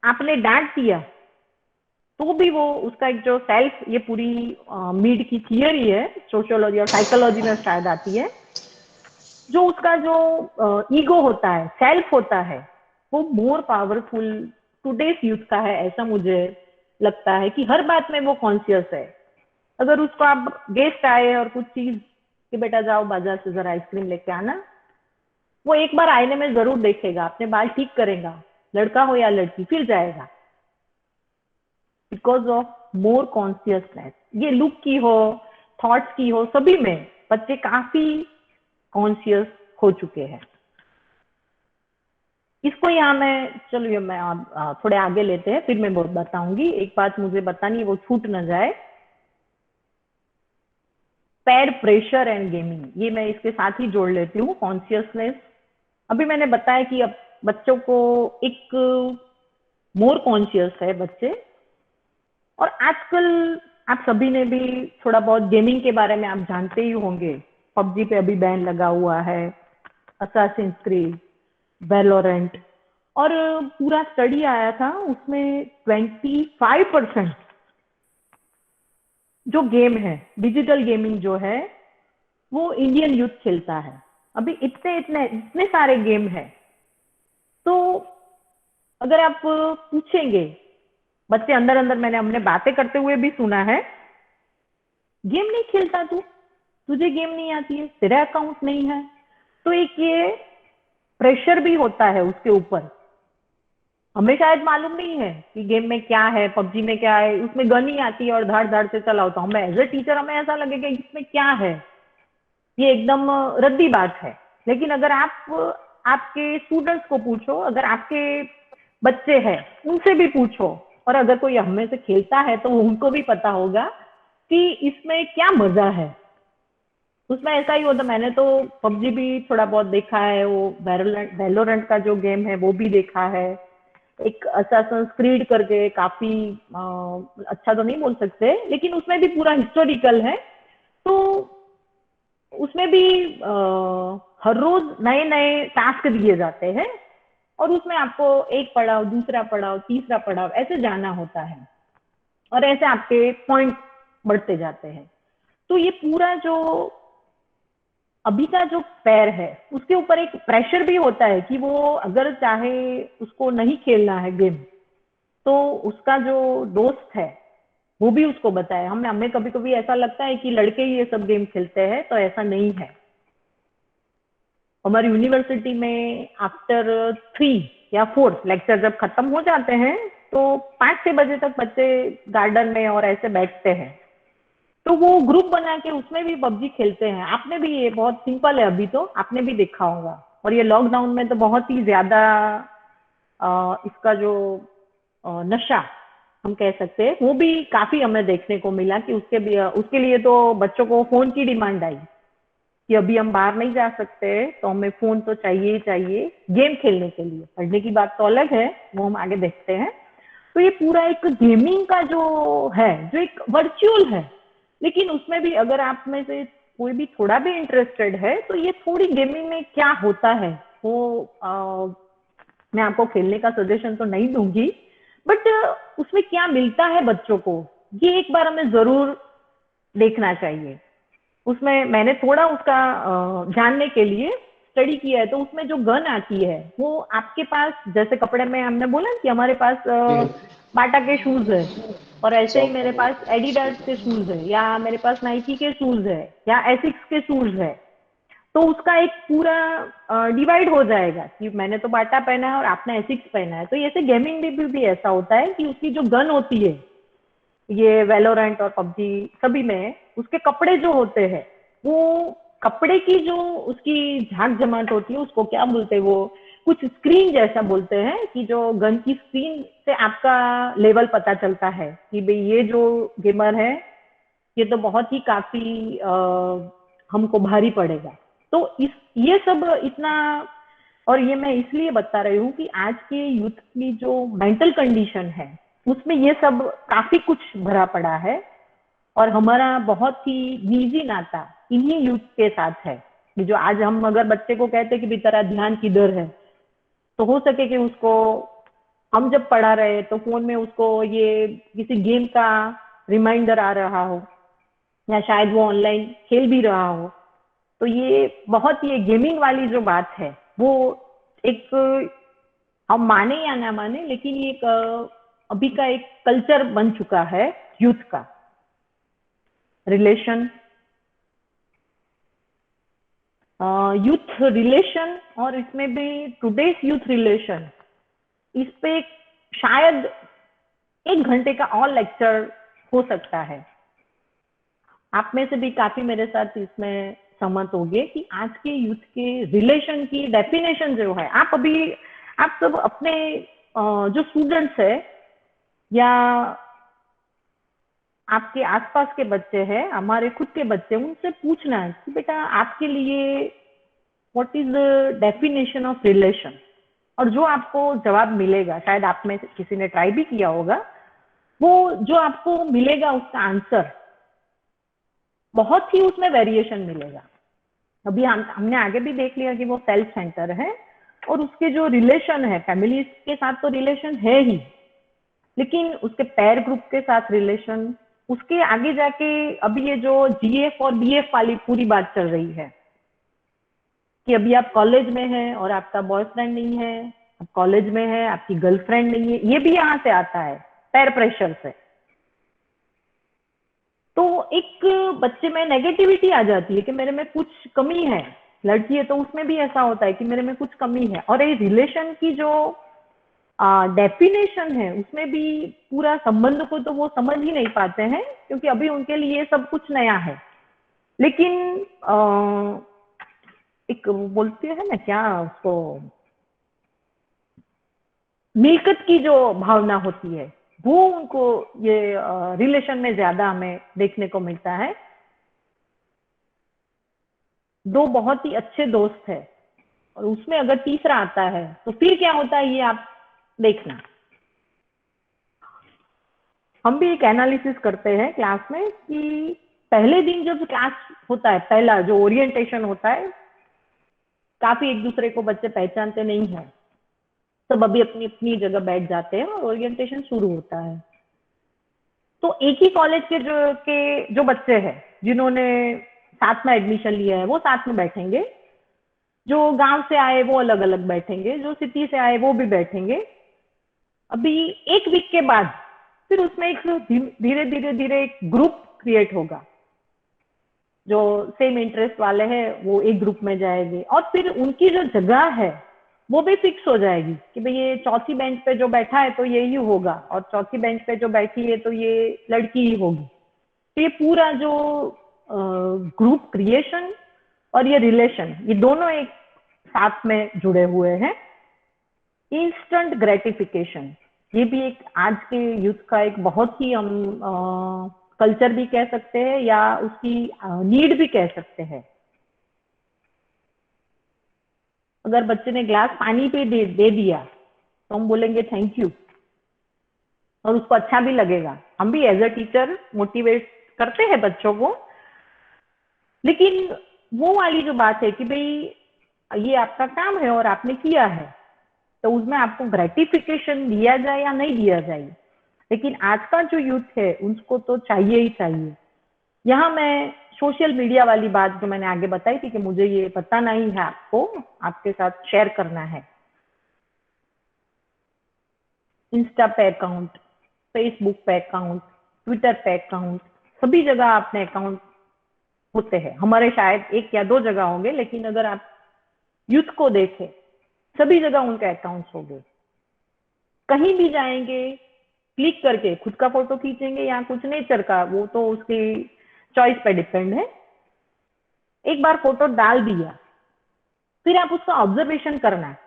आपने डांट दिया तो भी वो उसका एक जो सेल्फ, ये पूरी मीड की थियरी है, सोशियोलॉजी और साइकोलॉजी में शायद आती है, जो उसका जो ईगो होता है, सेल्फ होता है, वो मोर पावरफुल टुडेस यूथ का है। ऐसा मुझे लगता है कि हर बात में वो कॉन्शियस है। अगर उसको आप गेस्ट आए और कुछ चीज कि बेटा जाओ बाजार से जरा आइसक्रीम लेके आना, वो एक बार आईने में जरूर देखेगा, अपने बाल ठीक करेगा, लड़का हो या लड़की, फिर जाएगा। बिकॉज ऑफ मोर कॉन्शियसनेस, ये लुक की हो, थॉट्स की हो, सभी में बच्चे काफी कॉन्शियस हो चुके हैं। इसको यहाँ चलिए मैं थोड़े आगे लेते हैं, फिर मैं बहुत बताऊंगी। एक बात मुझे बतानी है, वो छूट ना जाए। पेयर प्रेशर एंड गेमिंग, ये मैं इसके साथ ही जोड़ लेती हूँ। कॉन्शियसनेस, अभी मैंने बताया कि अब बच्चों को एक मोर कॉन्शियस है बच्चे। और आजकल आप सभी ने भी थोड़ा बहुत गेमिंग के बारे में आप जानते ही होंगे। पबजी पे अभी बैन लगा हुआ है, असैसिन्स क्रीड, वैलोरेंट, और पूरा स्टडी आया था उसमें 25% जो गेम है, डिजिटल गेमिंग जो है, वो इंडियन यूथ खेलता है। अभी इतने सारे गेम है, तो अगर आप पूछेंगे बच्चे अंदर अंदर, हमने बातें करते हुए भी सुना है गेम नहीं खेलता तू, तुझे गेम नहीं आती है, तेरा अकाउंट नहीं है। तो एक ये प्रेशर भी होता है उसके ऊपर। हमें शायद मालूम नहीं है कि गेम में क्या है, पबजी में क्या है, उसमें गन ही आती है और धाड़ धाड़ से चला होता। हमें एज ए टीचर हमें ऐसा लगेगा कि इसमें क्या है, ये एकदम रद्दी बात है। लेकिन अगर आप आपके स्टूडेंट्स को पूछो, अगर आपके बच्चे हैं उनसे भी पूछो, और अगर कोई हमें से खेलता है तो उनको भी पता होगा कि इसमें क्या मजा है। उसमें ऐसा ही होता, मैंने तो पबजी भी थोड़ा बहुत देखा है, वो वैलोरेंट का जो गेम है वो भी देखा है। एक असैसिन्स क्रीड करके काफी अच्छा तो नहीं बोल सकते, लेकिन उसमें भी पूरा हिस्टोरिकल है। तो उसमें भी हर रोज नए नए टास्क दिए जाते हैं, और उसमें आपको एक पड़ाव, दूसरा पड़ाव, तीसरा पड़ाव ऐसे जाना होता है, और ऐसे आपके पॉइंट बढ़ते जाते हैं। तो ये पूरा जो अभी का जो पैर है उसके ऊपर एक प्रेशर भी होता है कि वो अगर चाहे उसको नहीं खेलना है गेम, तो उसका जो दोस्त है वो भी उसको बताए। हमें कभी कभी ऐसा लगता है कि लड़के ही ये सब गेम खेलते हैं, तो ऐसा नहीं है। हमारी यूनिवर्सिटी में आफ्टर 3 या 4 लेक्चर जब खत्म हो जाते हैं, तो 5-6 बजे तक बच्चे गार्डन में और ऐसे बैठते हैं, तो वो ग्रुप बना के उसमें भी पबजी खेलते हैं। आपने भी, ये बहुत सिंपल है अभी, तो आपने भी देखा होगा। और ये लॉकडाउन में तो बहुत ही ज्यादा इसका जो नशा हम कह सकते हैं, वो भी काफी हमें देखने को मिला कि उसके लिए तो बच्चों को फोन की डिमांड आई कि अभी हम बाहर नहीं जा सकते, तो हमें फोन तो चाहिए ही चाहिए गेम खेलने के लिए। पढ़ने की बात तो अलग है, वो हम आगे देखते हैं। तो ये पूरा एक गेमिंग का जो है, जो एक वर्चुअल है, लेकिन उसमें भी अगर आप में से कोई भी थोड़ा भी इंटरेस्टेड है, तो ये थोड़ी गेमिंग में क्या होता है वो मैं आपको खेलने का सजेशन तो नहीं दूंगी, बट उसमें क्या मिलता है बच्चों को, ये एक बार हमें जरूर देखना चाहिए। उसमें मैंने थोड़ा उसका जानने के लिए स्टडी किया है। तो उसमें जो गन आती है वो आपके पास, जैसे कपड़े में हमने बोला कि हमारे पास बाटा के शूज है, और ऐसे ही मेरे पास एडिडास के शूज है, या मेरे पास नाइकी के शूज है, या एसिक्स के शूज है, तो उसका एक पूरा डिवाइड हो जाएगा कि मैंने तो बाटा पहना है और आपने एसिक्स पहना है। तो ऐसे गेमिंग में भी ऐसा होता है कि उसकी जो गन होती है, ये वैलोरेंट और पबजी सभी में, उसके कपड़े जो होते हैं, वो कपड़े की जो उसकी झाक जमात होती है, उसको क्या बोलते हैं, वो कुछ स्क्रीन जैसा बोलते हैं, कि जो गन की स्क्रीन से आपका लेवल पता चलता है कि भाई ये जो गेमर है ये तो बहुत ही काफी हमको भारी पड़ेगा। तो ये सब इतना, और ये मैं इसलिए बता रही हूँ कि आज के यूथ की जो मेंटल कंडीशन है उसमें ये सब काफी कुछ भरा पड़ा है, और हमारा बहुत ही निजी नाता इन्हीं यूथ के साथ है। कि जो आज हम अगर बच्चे को कहते हैं कि तेरा ध्यान किधर है, तो हो सके कि उसको हम जब पढ़ा रहे तो फोन में उसको ये किसी गेम का रिमाइंडर आ रहा हो, या शायद वो ऑनलाइन खेल भी रहा हो। तो ये बहुत, ये गेमिंग वाली जो बात है वो एक, हम माने या ना माने, लेकिन ये एक अभी का एक कल्चर बन चुका है यूथ का। रिलेशन, यूथ रिलेशन, और इसमें भी टुडेस यूथ रिलेशन, इस पे शायद 1 घंटे का और लेक्चर हो सकता है। आप में से भी काफी मेरे साथ इसमें सहमत होंगे कि आज के यूथ के रिलेशन की डेफिनेशन जो है, आप सब अपने जो स्टूडेंट्स है या आपके आसपास के बच्चे हैं, हमारे खुद के बच्चे, उनसे पूछना है कि बेटा आपके लिए what is the definition of relation. और जो आपको जवाब मिलेगा, शायद आप में किसी ने ट्राई भी किया होगा, वो जो आपको मिलेगा उसका आंसर बहुत ही उसमें वेरिएशन मिलेगा। अभी हमने आगे भी देख लिया कि वो सेल्फ सेंटर है, और उसके जो रिलेशन है फैमिली के साथ तो रिलेशन है ही, लेकिन उसके पैर ग्रुप के साथ रिलेशन, उसके आगे जाके अभी ये जो जीएफ और बीएफ वाली पूरी बात चल रही है कि अभी आप कॉलेज में हैं और आपका बॉयफ्रेंड नहीं है, आप कॉलेज में है आपकी गर्लफ्रेंड नहीं है, ये भी यहाँ से आता है पैर प्रेशर से। तो एक बच्चे में नेगेटिविटी आ जाती है कि मेरे में कुछ कमी है। लड़की है तो उसमें भी ऐसा होता है कि मेरे में कुछ कमी है। और ये रिलेशन की जो डेफिनेशन है उसमें भी पूरा संबंध को तो वो समझ ही नहीं पाते हैं, क्योंकि अभी उनके लिए सब कुछ नया है। लेकिन एक वो बोलते हैं ना, क्या उसको, मिल्कत की जो भावना होती है वो उनको ये रिलेशन में ज्यादा हमें देखने को मिलता है। दो बहुत ही अच्छे दोस्त है और उसमें अगर तीसरा आता है तो फिर क्या होता है ये आप देखना। हम भी एक एनालिसिस करते हैं क्लास में कि पहले दिन जब क्लास होता है, पहला जो ओरिएंटेशन होता है, काफी एक दूसरे को बच्चे पहचानते नहीं है, सब अभी अपनी अपनी जगह बैठ जाते हैं और ओरिएंटेशन शुरू होता है। तो एक ही कॉलेज के जो बच्चे हैं जिन्होंने साथ में एडमिशन लिया है वो साथ में बैठेंगे, जो गांव से आए वो अलग अलग बैठेंगे, जो सिटी से आए वो भी बैठेंगे। अभी एक वीक के बाद फिर उसमें एक धीरे धीरे धीरे एक ग्रुप क्रिएट होगा। जो सेम इंटरेस्ट वाले हैं वो एक ग्रुप में जाएंगे और फिर उनकी जो जगह है वो भी फिक्स हो जाएगी कि भाई ये चौथी बेंच पे जो बैठा है तो ये ही होगा, और चौथी बेंच पे जो बैठी है तो ये लड़की ही होगी। तो ये पूरा जो ग्रुप क्रिएशन और ये रिलेशन, ये दोनों एक साथ में जुड़े हुए हैं। इंस्टेंट ग्रेटिफिकेशन, ये भी एक आज के यूथ का एक बहुत ही हम कल्चर भी कह सकते हैं या उसकी नीड भी कह सकते हैं। अगर बच्चे ने ग्लास पानी पे दे दिया तो हम बोलेंगे थैंक यू, और उसको अच्छा भी लगेगा। हम भी एज अ टीचर मोटिवेट करते हैं बच्चों को, लेकिन वो वाली जो बात है कि भाई ये आपका काम है और आपने किया है, तो उसमें आपको ग्रेटिफिकेशन दिया जाए या नहीं दिया जाए। लेकिन आज का जो यूथ है उसको तो चाहिए ही चाहिए। यहाँ मैं सोशल मीडिया वाली बात जो मैंने आगे बताई थी कि मुझे ये पता नहीं है, आपको आपके साथ शेयर करना है। इंस्टा पे अकाउंट, फेसबुक पे अकाउंट, ट्विटर पे अकाउंट, सभी जगह अपने अकाउंट होते हैं। हमारे शायद एक या दो जगह होंगे, लेकिन अगर आप यूथ को देखें सभी जगह उनके अकाउंट्स होंगे। कहीं भी जाएंगे क्लिक करके खुद का फोटो खींचेंगे या कुछ नेचर का, वो तो उसकी चॉइस पे डिपेंड है। एक बार फोटो डाल दिया फिर आप उसका ऑब्जर्वेशन करना है।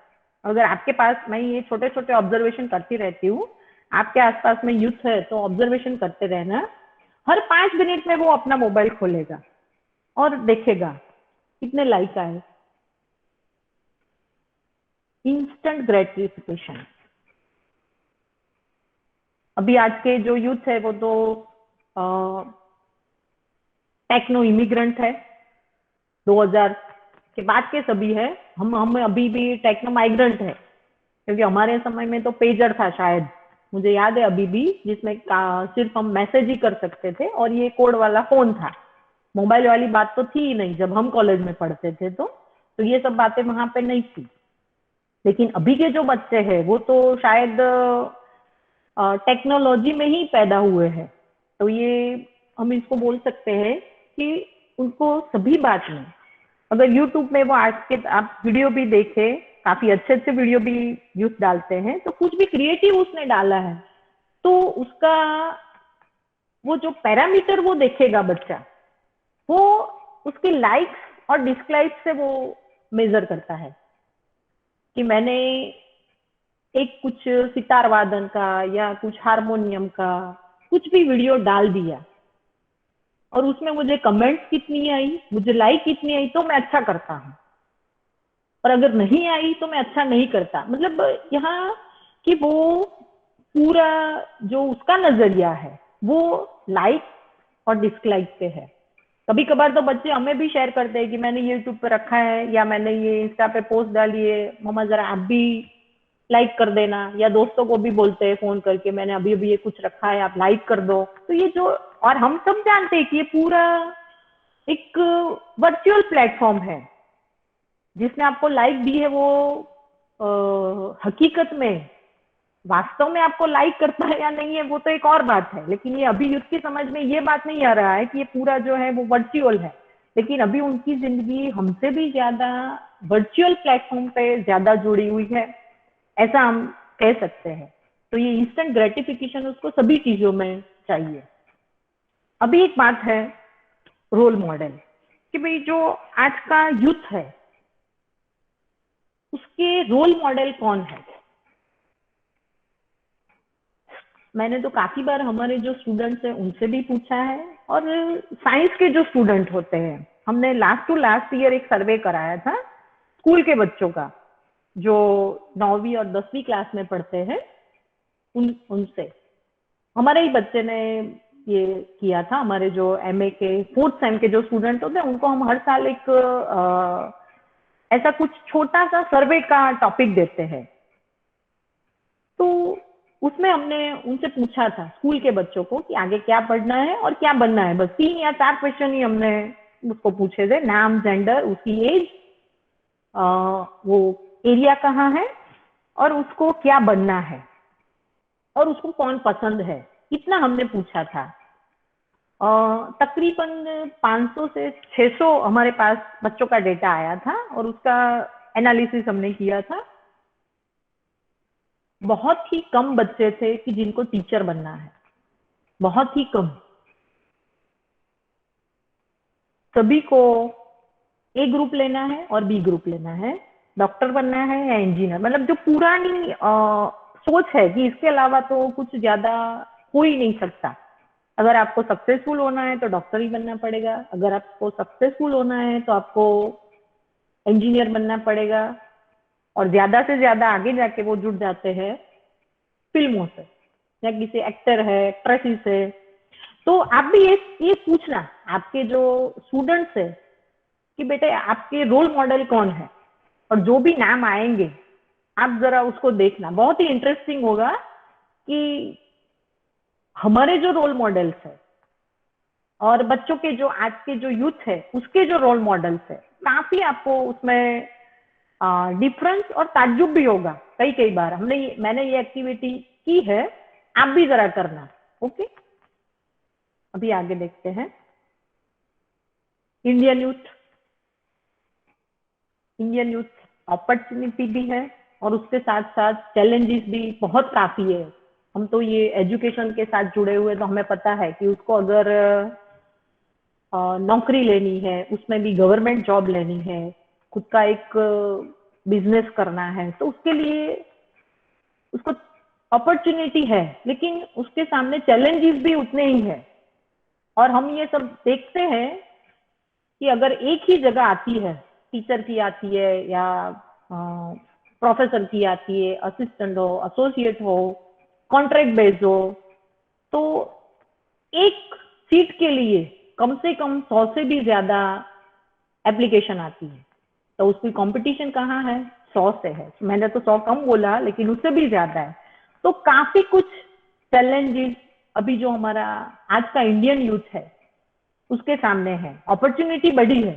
अगर आपके पास, मैं ये छोटे छोटे ऑब्जर्वेशन करती रहती हूँ, आपके आसपास में यूथ है तो ऑब्जर्वेशन करते रहना। हर 5 मिनट में वो अपना मोबाइल खोलेगा और देखेगा कितने लाइक आए। Instant gratification. अभी आज के जो यूथ है वो तो टेक्नो इमिग्रेंट है, 2000 के बाद के सभी है। हम अभी भी टेक्नो माइग्रेंट है, क्योंकि हमारे समय में तो पेजर था शायद, मुझे याद है अभी भी, जिसमें सिर्फ हम मैसेज ही कर सकते थे और ये कोड वाला फोन था। मोबाइल वाली बात तो थी ही नहीं जब हम कॉलेज में पढ़ते थे, तो ये सब बातें वहां पे नहीं थी। लेकिन अभी के जो बच्चे हैं वो तो शायद टेक्नोलॉजी में ही पैदा हुए हैं, तो ये हम इसको बोल सकते हैं कि उनको सभी बात में, अगर यूट्यूब में वो आज के आप वीडियो भी देखें, काफी अच्छे अच्छे वीडियो भी यूथ डालते हैं, तो कुछ भी क्रिएटिव उसने डाला है तो उसका वो जो पैरामीटर वो देखेगा बच्चा, वो उसके लाइक्स और डिसलाइक्स से वो मेजर करता है कि मैंने एक कुछ सितार वादन का या कुछ हारमोनियम का कुछ भी वीडियो डाल दिया और उसमें मुझे कमेंट्स कितनी आई, मुझे लाइक कितनी आई, तो मैं अच्छा करता हूँ, और अगर नहीं आई तो मैं अच्छा नहीं करता। मतलब यहाँ कि वो पूरा जो उसका नजरिया है वो लाइक और डिसलाइक पे है। कभी कभार तो बच्चे हमें भी शेयर करते हैं कि मैंने यूट्यूब पे रखा है या मैंने ये इंस्टा पे पोस्ट डाली है, मम्मा जरा आप भी लाइक कर देना, या दोस्तों को भी बोलते हैं फोन करके मैंने अभी अभी ये कुछ रखा है आप लाइक कर दो। तो ये जो, और हम सब जानते हैं कि ये पूरा एक वर्चुअल प्लेटफॉर्म है, जिसने आपको लाइक दी है वो हकीकत में वास्तव में आपको लाइक करता है या नहीं है वो तो एक और बात है, लेकिन ये अभी यूथ की समझ में ये बात नहीं आ रहा है कि ये पूरा जो है वो वर्चुअल है। लेकिन अभी उनकी जिंदगी हमसे भी ज्यादा वर्चुअल प्लेटफॉर्म पे ज्यादा जुड़ी हुई है, ऐसा हम कह सकते हैं। तो ये इंस्टेंट ग्रेटिफिकेशन उसको सभी चीजों में चाहिए। अभी एक बात है रोल मॉडल कि भाई जो आज का यूथ है उसके रोल मॉडल कौन है। मैंने तो काफी बार हमारे जो स्टूडेंट्स हैं उनसे भी पूछा है, और साइंस के जो स्टूडेंट होते हैं, हमने लास्ट टू लास्ट ईयर एक सर्वे कराया था स्कूल के बच्चों का जो 9वीं और 10वीं क्लास में पढ़ते हैं, उनसे हमारे ही बच्चे ने ये किया था। हमारे जो एमए के 4th सेम के जो स्टूडेंट होते हैं उनको हम हर साल एक ऐसा कुछ छोटा सा सर्वे का टॉपिक देते हैं। तो उसमें हमने उनसे पूछा था स्कूल के बच्चों को कि आगे क्या पढ़ना है और क्या बनना है। बस 3 या 4 क्वेश्चन ही हमने उसको पूछे थे, नाम, जेंडर, उसकी एज, वो एरिया कहाँ है और उसको क्या बनना है और उसको कौन पसंद है, इतना हमने पूछा था। तकरीबन 500 से 600 हमारे पास बच्चों का डेटा आया था और उसका एनालिसिस हमने किया था। बहुत ही कम बच्चे थे कि जिनको टीचर बनना है, बहुत ही कम। सभी को ए ग्रुप लेना है और बी ग्रुप लेना है, डॉक्टर बनना है या इंजीनियर। मतलब जो पुरानी सोच है कि इसके अलावा तो कुछ ज्यादा हो ही नहीं सकता। अगर आपको सक्सेसफुल होना है तो डॉक्टर ही बनना पड़ेगा, अगर आपको सक्सेसफुल होना है तो आपको इंजीनियर बनना पड़ेगा। और ज्यादा से ज्यादा आगे जाके वो जुड़ जाते हैं फिल्मों से, या किसी एक्टर है, एक्ट्रेसेस है। तो आप भी ये पूछना आपके जो स्टूडेंट्स है कि बेटे आपके रोल मॉडल कौन है, और जो भी नाम आएंगे आप जरा उसको देखना। बहुत ही इंटरेस्टिंग होगा कि हमारे जो रोल मॉडल्स है और बच्चों के जो आज के जो यूथ है उसके जो रोल मॉडल्स है, काफी आपको उसमें डिफरेंस और ताज्जुब भी होगा। कई कई बार मैंने ये एक्टिविटी की है, आप भी जरा करना। ओके, अभी आगे देखते हैं। इंडियन यूथ अपॉर्चुनिटी भी है और उसके साथ साथ चैलेंजेस भी बहुत काफी है। हम तो ये एजुकेशन के साथ जुड़े हुए, तो हमें पता है कि उसको अगर नौकरी लेनी है, उसमें भी गवर्नमेंट जॉब लेनी है, खुद का एक बिजनेस करना है, तो उसके लिए उसको अपॉर्चुनिटी है, लेकिन उसके सामने चैलेंजेस भी उतने ही है। और हम ये सब देखते हैं कि अगर एक ही जगह आती है, टीचर की आती है या प्रोफेसर की आती है, असिस्टेंट हो, एसोसिएट हो, कॉन्ट्रैक्ट बेस्ड हो, तो एक सीट के लिए कम से कम 100 से भी ज्यादा एप्लीकेशन आती है। तो उसकी कंपटीशन कहाँ है? 100 से है। मैंने तो 100 कम बोला, लेकिन उससे भी ज्यादा है। तो काफी कुछ चैलेंजेस अभी जो हमारा आज का इंडियन यूथ है उसके सामने है। अपॉर्चुनिटी बड़ी है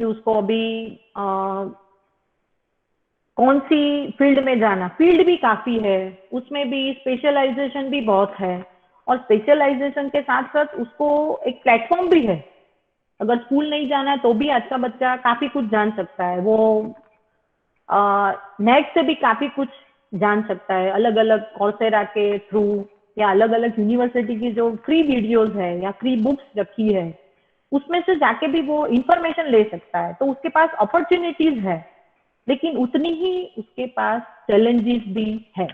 कि उसको अभी कौन सी फील्ड में जाना, फील्ड भी काफी है, उसमें भी स्पेशलाइजेशन भी बहुत है, और स्पेशलाइजेशन के साथ साथ उसको एक प्लेटफॉर्म भी है। अगर स्कूल नहीं जाना है तो भी आज का बच्चा काफी कुछ जान सकता है, वो नेट से भी काफी कुछ जान सकता है, अलग अलग कौरसेरा के थ्रू या अलग अलग यूनिवर्सिटी की जो फ्री वीडियोस है या फ्री बुक्स रखी है उसमें से जाके भी वो इंफॉर्मेशन ले सकता है। तो उसके पास अपॉर्चुनिटीज है, लेकिन उतनी ही उसके पास चैलेंजेस भी है,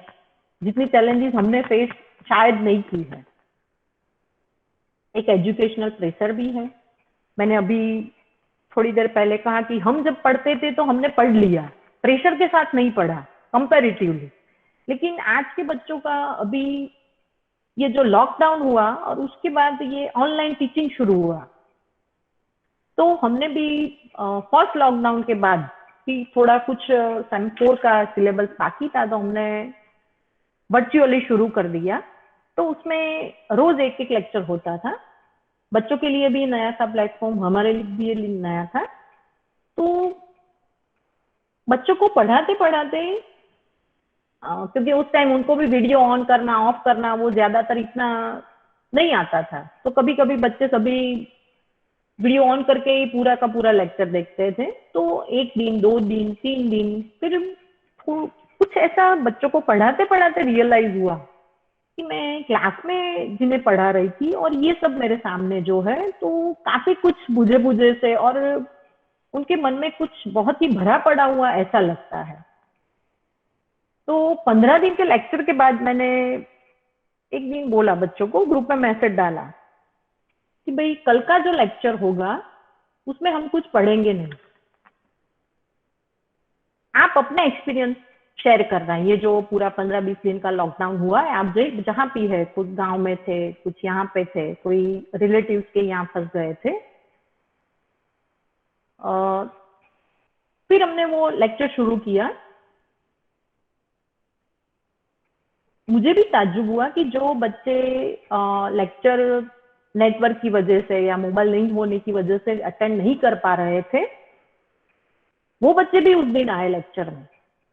जितनी चैलेंजेस हमने फेस शायद नहीं की है। एक एजुकेशनल प्रेशर भी है। मैंने अभी थोड़ी देर पहले कहा कि हम जब पढ़ते थे तो हमने पढ़ लिया, प्रेशर के साथ नहीं पढ़ा कंपैरेटिवली। लेकिन आज के बच्चों का अभी ये जो लॉकडाउन हुआ और उसके बाद ये ऑनलाइन टीचिंग शुरू हुआ, तो हमने भी फर्स्ट लॉकडाउन के बाद कि थोड़ा कुछ सेम 4 का सिलेबस बाकी था, तो हमने वर्चुअली शुरू कर दिया। तो उसमें रोज एक एक लेक्चर होता था। बच्चों के लिए भी नया था प्लेटफॉर्म, हमारे लिए भी नया था। तो बच्चों को पढ़ाते पढ़ाते क्योंकि उस टाइम उनको भी वीडियो ऑन करना ऑफ करना वो ज्यादातर इतना नहीं आता था, तो कभी कभी बच्चे सभी वीडियो ऑन करके ही पूरा का पूरा लेक्चर देखते थे। तो 1 दिन 2 दिन 3 दिन फिर कुछ ऐसा बच्चों को पढ़ाते पढ़ाते रियलाइज हुआ कि मैं क्लास में जिन्हें पढ़ा रही थी और ये सब मेरे सामने जो है, तो काफी कुछ बुझे बुझे से और उनके मन में कुछ बहुत ही भरा पड़ा हुआ ऐसा लगता है। तो 15 दिन के लेक्चर के बाद मैंने एक दिन बोला बच्चों को, ग्रुप में मैसेज डाला कि भाई कल का जो लेक्चर होगा उसमें हम कुछ पढ़ेंगे नहीं, आप अपना एक्सपीरियंस शेयर करना है। ये जो पूरा 15-20 दिन का लॉकडाउन हुआ है, आप जहां भी है, कुछ गांव में थे, कुछ यहाँ पे थे, कोई रिलेटिव्स के यहाँ फंस गए थे। फिर हमने वो लेक्चर शुरू किया। मुझे भी ताज्जुब हुआ कि जो बच्चे लेक्चर नेटवर्क की वजह से या मोबाइल नहीं होने की वजह से अटेंड नहीं कर पा रहे थे, वो बच्चे भी उस दिन आए लेक्चर में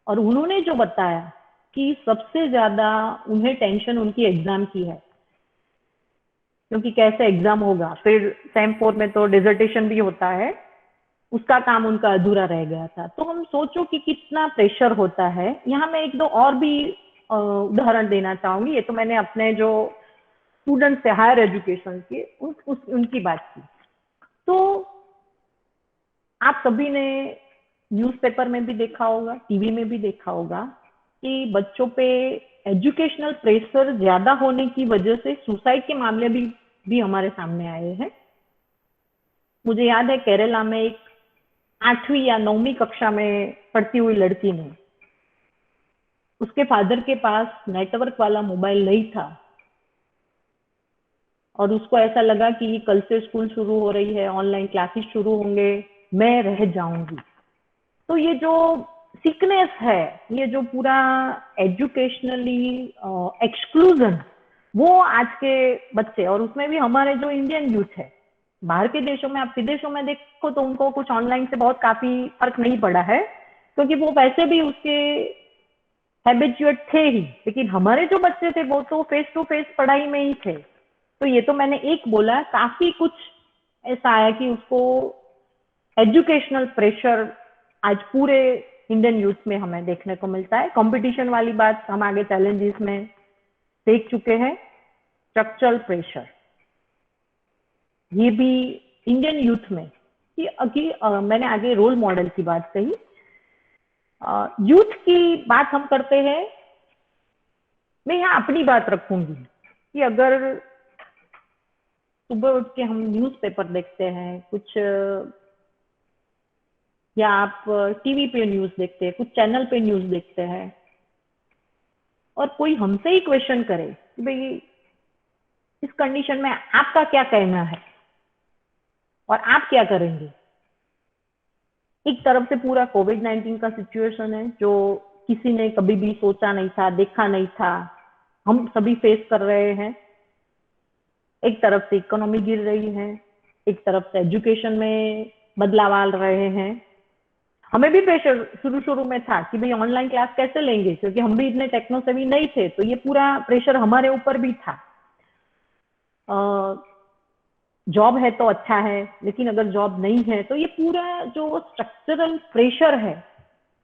और उन्होंने जो बताया कि सबसे ज्यादा उन्हें टेंशन उनकी एग्जाम की है, क्योंकि कैसे एग्जाम होगा। फिर सेम 4 में तो डिसर्टेशन भी होता है, उसका काम उनका अधूरा रह गया था। तो हम सोचो कि कितना प्रेशर होता है। यहाँ मैं 1-2 और भी उदाहरण देना चाहूंगी। ये तो मैंने अपने जो स्टूडेंट्स है हायर एजुकेशन के उनकी बात की। तो आप सभी ने न्यूज़पेपर में भी देखा होगा, टीवी में भी देखा होगा कि बच्चों पे एजुकेशनल प्रेशर ज्यादा होने की वजह से सुसाइड के मामले भी हमारे सामने आए हैं। मुझे याद है केरला में एक 8वीं या 9वीं कक्षा में पढ़ती हुई लड़की ने, उसके फादर के पास नेटवर्क वाला मोबाइल नहीं था और उसको ऐसा लगा कि कल से स्कूल शुरू हो रही है, ऑनलाइन क्लासेस शुरू होंगे, मैं रह जाऊंगी। तो ये जो सिकनेस है, ये जो पूरा एजुकेशनली एक्सक्लूजन, वो आज के बच्चे और उसमें भी हमारे जो इंडियन यूथ है, बाहर के देशों में, आप विदेशों में देखो तो उनको कुछ ऑनलाइन से बहुत काफी फर्क नहीं पड़ा है, क्योंकि वो वैसे भी उसके हैबिचुएट थे ही। लेकिन हमारे जो बच्चे थे वो तो फेस टू फेस पढ़ाई में ही थे। तो ये तो मैंने एक बोला, काफी कुछ ऐसा आया कि उसको एजुकेशनल प्रेशर आज पूरे इंडियन यूथ में हमें देखने को मिलता है। कंपटीशन वाली बात हम आगे चैलेंजेस में देख चुके हैं। स्ट्रक्चरल प्रेशर ये भी इंडियन यूथ में मैंने आगे रोल मॉडल की बात कही। यूथ की बात हम करते हैं, मैं यहाँ अपनी बात रखूंगी कि अगर सुबह उठ के हम न्यूज़पेपर देखते हैं कुछ, या आप टीवी पे न्यूज देखते हैं, कुछ चैनल पे न्यूज देखते हैं, और कोई हमसे ही क्वेश्चन करे कि भाई इस कंडीशन में आपका क्या कहना है और आप क्या करेंगे। एक तरफ से पूरा कोविड-19 का सिचुएशन है जो किसी ने कभी भी सोचा नहीं था, देखा नहीं था, हम सभी फेस कर रहे हैं। एक तरफ से इकोनॉमी गिर रही है, एक तरफ से एजुकेशन में बदलाव आ रहे हैं। हमें भी प्रेशर शुरू में था कि भाई ऑनलाइन क्लास कैसे लेंगे, क्योंकि हम भी इतने टेक्नो सेवी नहीं थे, तो ये पूरा प्रेशर हमारे ऊपर भी था। जॉब है तो अच्छा है, लेकिन अगर जॉब नहीं है तो ये पूरा जो स्ट्रक्चरल प्रेशर है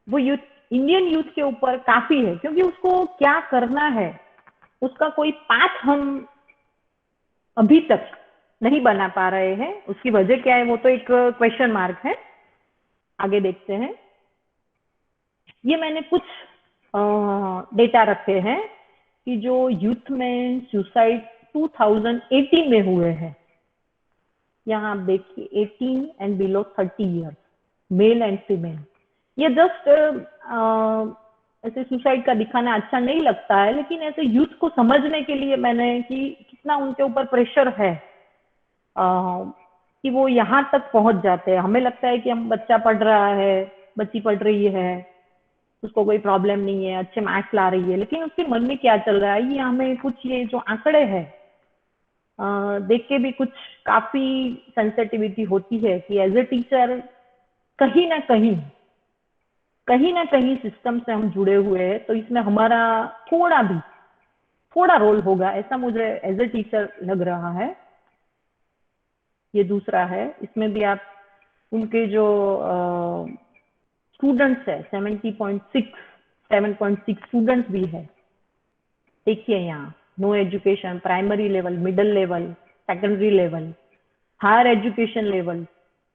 वो इंडियन यूथ के ऊपर काफी है, क्योंकि उसको क्या करना है उसका कोई पाथ हम अभी तक नहीं बना पा रहे हैं। उसकी वजह क्या है वो तो एक क्वेश्चन मार्क है, आगे देखते हैं। ये मैंने कुछ डेटा रखे हैं कि जो यूथ में सुसाइड 2018 में हुए हैं। यहाँ आप देखिए 18 and below 30 years, male and female. ये जस्ट ऐसे सुसाइड का दिखाना अच्छा नहीं लगता है, लेकिन ऐसे यूथ को समझने के लिए मैंने कि कितना उनके ऊपर प्रेशर है कि वो यहाँ तक पहुंच जाते हैं। हमें लगता है कि हम बच्चा पढ़ रहा है, बच्ची पढ़ रही है, उसको कोई प्रॉब्लम नहीं है, अच्छे मार्क्स ला रही है, लेकिन उसके मन में क्या चल रहा है ये हमें कुछ ये जो आंकड़े हैं देख के भी कुछ काफी सेंसिटिविटी होती है कि एज ए टीचर कहीं ना कहीं कहीं ना कहीं सिस्टम से हम जुड़े हुए हैं, तो इसमें हमारा थोड़ा रोल होगा, ऐसा मुझे एज ए टीचर लग रहा है। ये दूसरा है, इसमें भी आप उनके जो स्टूडेंट्स है 7.6 स्टूडेंट्स भी है। देखिए यहाँ no education, primary level, middle level, secondary level, higher education level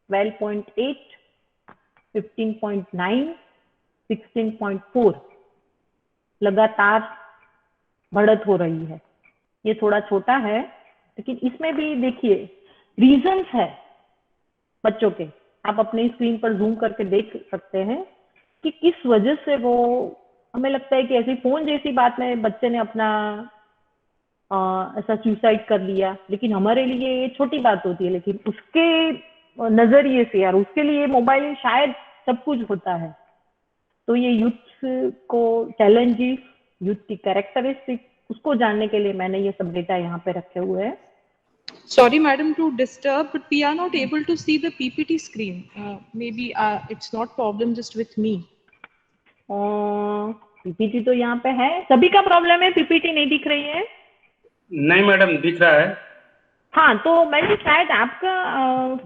12.8, 15.9, 16.4 लगातार बढ़त हो रही है। ये थोड़ा छोटा है, लेकिन इसमें भी देखिए रीजंस है बच्चों के, आप अपनी स्क्रीन पर जूम करके देख सकते हैं कि किस वजह से वो, हमें लगता है कि ऐसी फोन जैसी बात में बच्चे ने अपना ऐसा सुसाइड कर लिया, लेकिन हमारे लिए ये छोटी बात होती है, लेकिन उसके नजरिए से यार उसके लिए मोबाइल शायद सब कुछ होता है। तो ये यूथ को चैलेंजेस, यूथ की कैरेक्टरिस्टिक, उसको जानने के लिए मैंने ये सब डेटा यहाँ पे रखे हुए हैं। Sorry, madam, to disturb, but we are not able to see the PPT screen. Maybe it's not problem just with me. PPT तो यहाँ पे है, सभी का प्रॉब्लम है, पीपीटी नहीं दिख रही है? नहीं मैडम, दिख रहा है। हाँ, तो मैडम शायद आपका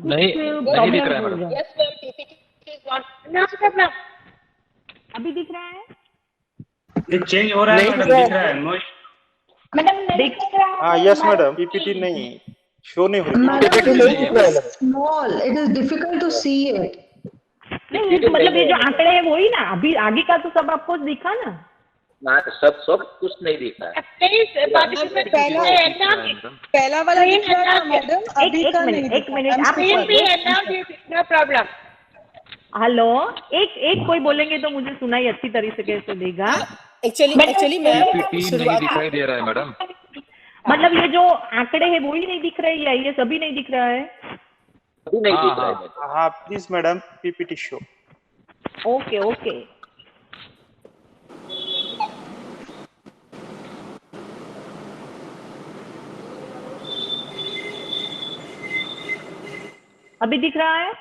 नहीं दिख रहा है madam. Yes ma'am, PPT is not, अभी दिख रहा है? ये चेंज हो रहा है मैडम, दिख रहा है। मैडम देख रहा है? हाँ यस मैडम, पीपीटी नहीं शो नहीं हो रही। Small, it is difficult to see it. नहीं मतलब ये जो आंकड़े हैं वही ना, अभी आगे का तो सब आपको दिखा ना? ना सब कुछ नहीं दिखा है। पहला वाला दिख रहा है मैडम, अभी का नहीं। एक मिनट आप नो प्रॉब्लम। हेलो, एक कोई बोलेंगे तो मुझे सुनाई अच्छी तरीके से कैसे देगा? एक्चुअली मैम पीपीटी नहीं दिखाई दे रहा है मैडम। मतलब ये जो आंकड़े हैं वो ही नहीं दिख रहे या ये सभी नहीं दिख रहा है? अभी नहीं दिख रहा है। हाँ please madam, PPT show. Okay okay, अभी दिख रहा है?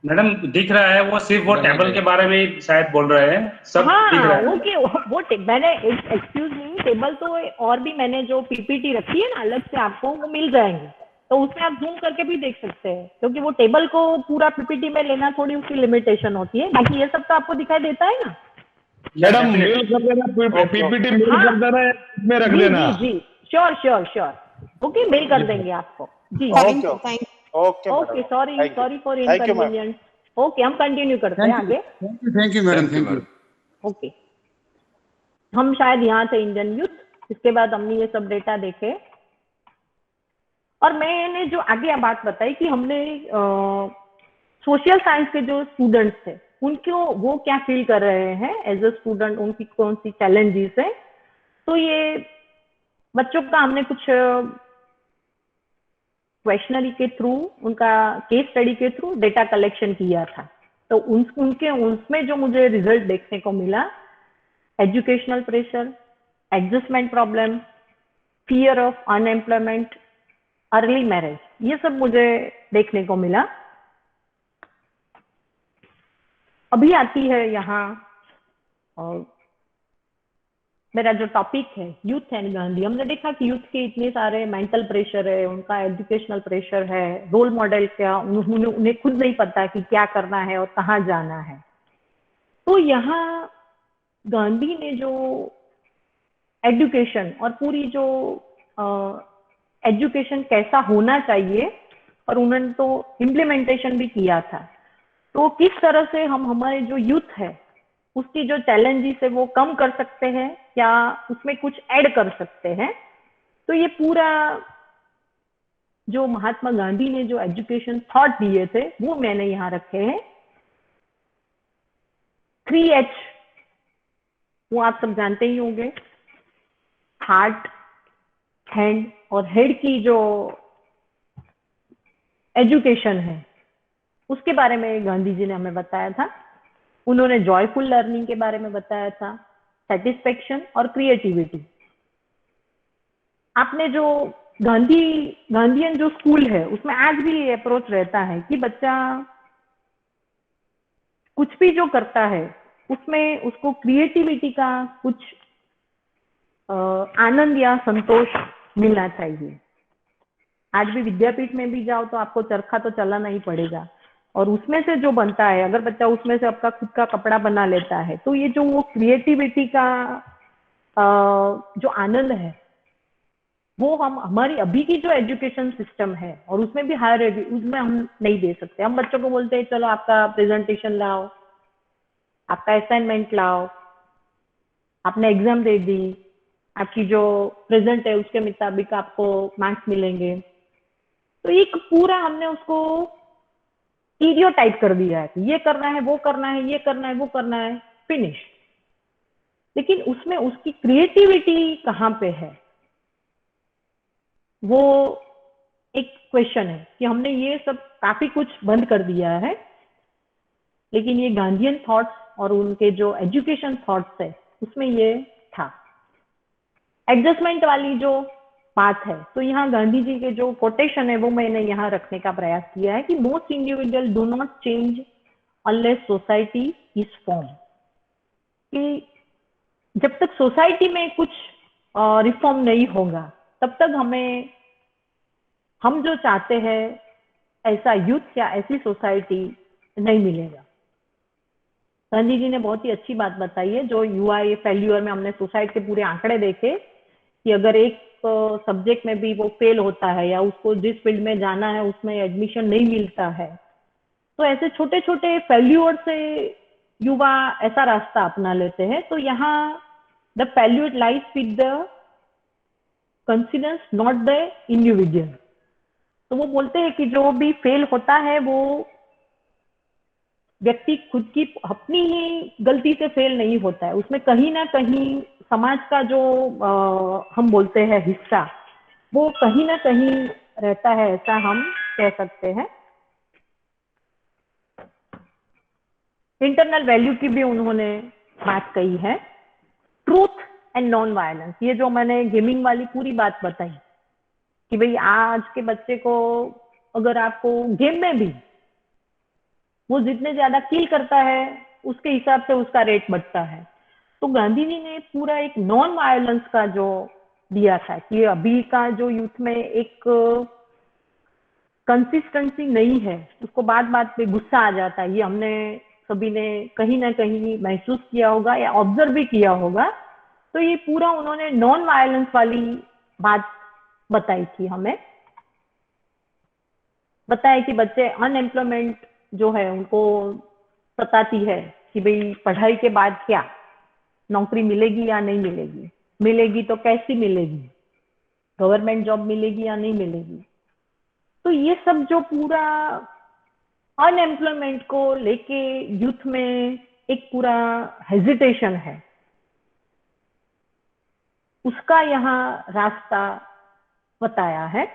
मैडम दिख रहा है, वो सिर्फ वो टेबल के बारे में ही शायद बोल रहे हैं, सब दिख रहा है। ओके, वो मैंने एक्सक्यूज मी, टेबल तो और भी मैंने जो पीपीटी रखी है ना अलग से, आपको वो मिल जाएंगे, तो उसमें आप जूम करके भी देख सकते हैं, क्योंकि वो टेबल को पूरा पीपीटी में लेना थोड़ी उसकी लिमिटेशन होती है। बाकी ये सब तो आपको दिखाई देता है ना? मैडम मेल कर देना, पीपीटी मेल कर देना, इसमें रख देना। जी श्योर, ओके मेल कर देंगे आपको जी। Okay, sorry for inconvenience. Okay, हम कंटिन्यू करते हैं आगे। Thank you madam, thank you. Okay, हम शायद यहाँ थे इंडियन यूथ, इसके बाद हमने ये सब डेटा देखे और मैंने जो आगे बात बताई कि हमने सोशल साइंस के जो स्टूडेंट्स थे उनको वो क्या फील कर रहे हैं एज अ स्टूडेंट, उनकी कौन सी चैलेंजेस है। तो ये बच्चों का हमने कुछ क्वेश्चनरी के थ्रू, उनका केस स्टडी के थ्रू डेटा कलेक्शन किया था। तो उनके उसमें जो मुझे रिजल्ट देखने को मिला, educational pressure, adjustment problem, fear of unemployment, early marriage, ये सब मुझे देखने को मिला। अभी आती है यहाँ और मेरा जो टॉपिक है यूथ एंड गांधी। हमने देखा कि यूथ के इतने सारे मेंटल प्रेशर है, उनका एजुकेशनल प्रेशर है, रोल मॉडल क्या, उन्हें खुद नहीं पता कि क्या करना है और कहाँ जाना है। तो यहाँ गांधी ने जो एजुकेशन और पूरी जो एजुकेशन कैसा होना चाहिए और उन्होंने तो इम्प्लीमेंटेशन भी किया था। तो किस तरह से हम हमारे जो यूथ है उसकी जो चैलेंजेस है वो कम कर सकते हैं, क्या उसमें कुछ ऐड कर सकते हैं। तो ये पूरा जो महात्मा गांधी ने जो एजुकेशन थॉट दिए थे वो मैंने यहाँ रखे हैं। 3H वो आप सब जानते ही होंगे, हार्ट, हैंड और हेड की जो एजुकेशन है उसके बारे में गांधी जी ने हमें बताया था। उन्होंने जॉयफुल लर्निंग के बारे में बताया था, सेटिस्फेक्शन और क्रिएटिविटी। आपने जो गांधीयन जो स्कूल है उसमें आज भी ये अप्रोच रहता है कि बच्चा कुछ भी जो करता है उसमें उसको क्रिएटिविटी का कुछ आनंद या संतोष मिलना चाहिए। आज भी विद्यापीठ में भी जाओ तो आपको चरखा तो चलाना ही पड़ेगा, और उसमें से जो बनता है, अगर बच्चा उसमें से आपका खुद का कपड़ा बना लेता है, तो ये जो वो क्रिएटिविटी का जो आनंद है वो हम हमारी अभी की जो एजुकेशन सिस्टम है, और उसमें भी हायर उसमें हम नहीं दे सकते। हम बच्चों को बोलते हैं चलो आपका प्रेजेंटेशन लाओ, आपका असाइनमेंट लाओ, आपने एग्जाम दे दी, आपकी जो प्रेजेंट है उसके मुताबिक आपको मार्क्स मिलेंगे। तो एक पूरा हमने उसको स्टीरियोटाइप कर दिया है कि ये करना है, वो करना है, ये करना है, वो करना है, फिनिश। लेकिन उसमें उसकी क्रिएटिविटी कहाँ पे है, वो एक क्वेश्चन है कि हमने ये सब काफी कुछ बंद कर दिया है। लेकिन ये गांधीयन थॉट्स और उनके जो एजुकेशन थॉट्स है उसमें ये था। एडजस्टमेंट वाली जो बात है, तो यहाँ गांधी जी के जो कोटेशन है वो मैंने यहाँ रखने का प्रयास किया है कि most individual do not change unless society is form. कि जब तक सोसाइटी में कुछ रिफॉर्म नहीं होगा तब तक हम जो चाहते हैं ऐसा यूथ या ऐसी सोसाइटी नहीं मिलेगा। गांधी जी ने बहुत ही अच्छी बात बताई है, जो युवा ये फेल्यूर में हमने सुसाइड के पूरे आंकड़े देखे कि अगर एक सब्जेक्ट में भी वो फेल होता है या उसको जिस फील्ड में जाना है उसमें एडमिशन नहीं मिलता है, तो ऐसे छोटे छोटे फेल्यूर से युवा ऐसा रास्ता अपना लेते हैं। तो यहाँ the failure lies with the considerance not the individual. तो वो बोलते हैं कि जो भी फेल होता है वो व्यक्ति खुद की अपनी ही गलती से फेल नहीं होता है, उसमें कहीं ना कहीं समाज का जो हम बोलते हैं हिस्सा, वो कहीं ना कहीं रहता है, ऐसा हम कह सकते हैं। इंटरनल वैल्यू की भी उन्होंने बात कही है। ट्रूथ एंड नॉन वायलेंस, ये जो मैंने गेमिंग वाली पूरी बात बताई कि भाई आज के बच्चे को अगर आपको गेम में भी वो जितने ज्यादा किल करता है उसके हिसाब से उसका रेट बढ़ता है। तो गांधी जी ने पूरा एक नॉन वायलेंस का जो दिया था कि अभी का जो यूथ में एक कंसिस्टेंसी नहीं है, उसको बात बात पे गुस्सा आ जाता है, ये हमने सभी ने कहीं ना कहीं महसूस किया होगा या ऑब्जर्व भी किया होगा। तो ये पूरा उन्होंने नॉन वायलेंस वाली बात बताई थी, हमें बताया कि बच्चे अनएम्प्लॉयमेंट जो है उनको सताती है कि भाई पढ़ाई के बाद क्या नौकरी मिलेगी या नहीं मिलेगी, मिलेगी तो कैसी मिलेगी, गवर्नमेंट जॉब मिलेगी या नहीं मिलेगी। तो ये सब जो पूरा अनएम्प्लॉयमेंट को लेके यूथ में एक पूरा हेजिटेशन है, उसका यहाँ रास्ता बताया है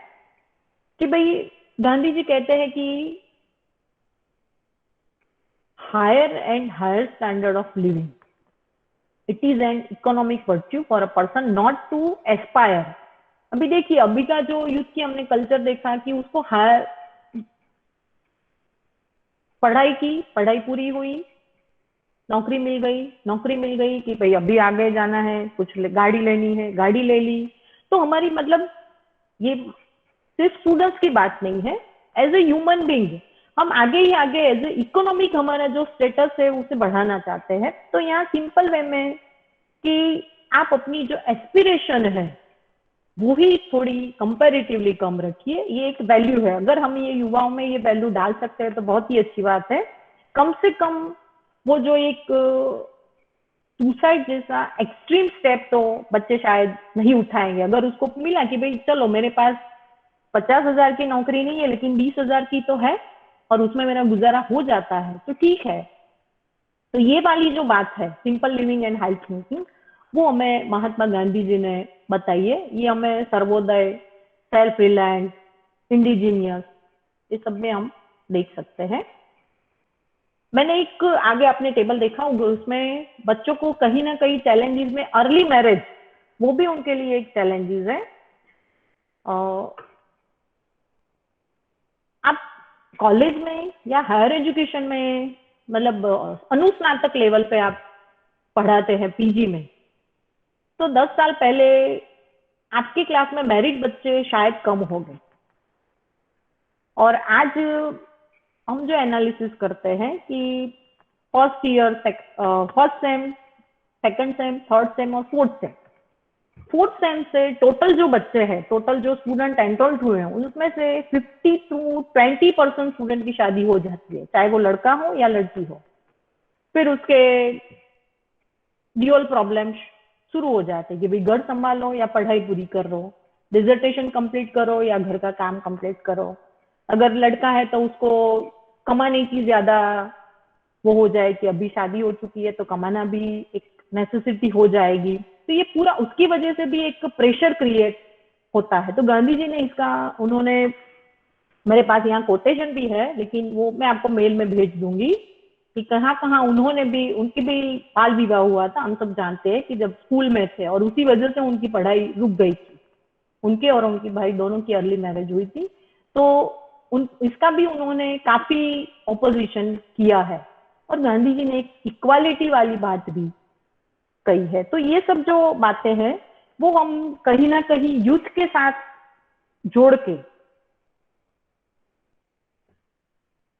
कि भाई गांधी जी कहते हैं कि higher and higher standard of living, it is an economic virtue for a person not to aspire. अभी देखिए अभी का जो यूथ की हमने कल्चर देखा कि उसको हायर पढ़ाई की, पढ़ाई पूरी हुई, नौकरी मिल गई कि भाई अभी आगे जाना है, कुछ गाड़ी लेनी है, गाड़ी ले ली। तो हमारी मतलब ये सिर्फ स्टूडेंट्स की बात नहीं है, एज ए ह्यूमन बीइंग हम आगे ही आगे एज ए इकोनॉमिक हमारा जो स्टेटस है उसे बढ़ाना चाहते हैं। तो यहाँ सिंपल वे में कि आप अपनी जो एस्पिरेशन है वो ही थोड़ी कंपैरेटिवली कम रखिए, ये एक वैल्यू है। अगर हम ये युवाओं में ये वैल्यू डाल सकते हैं तो बहुत ही अच्छी बात है। कम से कम वो जो एक सुसाइड जैसा एक्सट्रीम स्टेप तो बच्चे शायद नहीं उठाएंगे। अगर उसको मिला कि भाई चलो मेरे पास 50,000 की नौकरी नहीं है लेकिन 20,000 की तो है और उसमें मेरा गुजारा हो जाता है, तो ठीक है। तो ये वाली जो बात है simple living and high thinking, वो हमें महात्मा गांधी जी ने बताई है। ये हमें सर्वोदय, सेल्फ रिलायंस, इंडिजीनियस, ये सब में हम देख सकते हैं। मैंने एक आगे अपने टेबल देखा, उसमें बच्चों को कहीं ना कहीं चैलेंजेस में अर्ली मैरिज, वो भी उनके लिए एक चैलेंजेस है। आप कॉलेज में या हायर एजुकेशन में मतलब अनुस्नातक लेवल पे आप पढ़ाते हैं पीजी में, तो 10 साल पहले आपकी क्लास में मेरिट बच्चे शायद कम हो गए। और आज हम जो एनालिसिस करते हैं कि first year, first sem, second same, third same और फोर्थ सेम से टोटल जो बच्चे हैं, टोटल जो स्टूडेंट एनरोल्ड हुए हैं, उसमें से 50 to 20% स्टूडेंट की शादी हो जाती है, चाहे वो लड़का हो या लड़की हो। फिर उसके ड्यूअल प्रॉब्लम शुरू हो जाते हैं कि भाई घर संभालो या पढ़ाई पूरी कर लो, डिसर्टेशन कंप्लीट करो या घर का काम कंप्लीट करो। अगर लड़का है तो उसको कमाने की ज्यादा वो हो जाए कि अभी शादी हो चुकी है तो कमाना भी एक नेसेसिटी हो जाएगी। तो ये पूरा उसकी वजह से भी एक प्रेशर क्रिएट होता है। तो गांधी जी ने इसका, उन्होंने, मेरे पास यहाँ कोटेशन भी है लेकिन वो मैं आपको मेल में भेज दूंगी कि कहाँ कहाँ उन्होंने भी, उनकी भी बाल विवाह हुआ था, हम सब जानते हैं कि जब स्कूल में थे, और उसी वजह से उनकी पढ़ाई रुक गई थी। उनके और उनकी भाई दोनों की अर्ली मैरिज हुई थी। तो इसका भी उन्होंने काफी ऑपोजिशन किया है। और गांधी जी ने एक इक्वालिटी वाली बात भी कही है। तो ये सब जो बातें हैं वो हम कहीं ना कहीं यूथ के साथ जोड़ के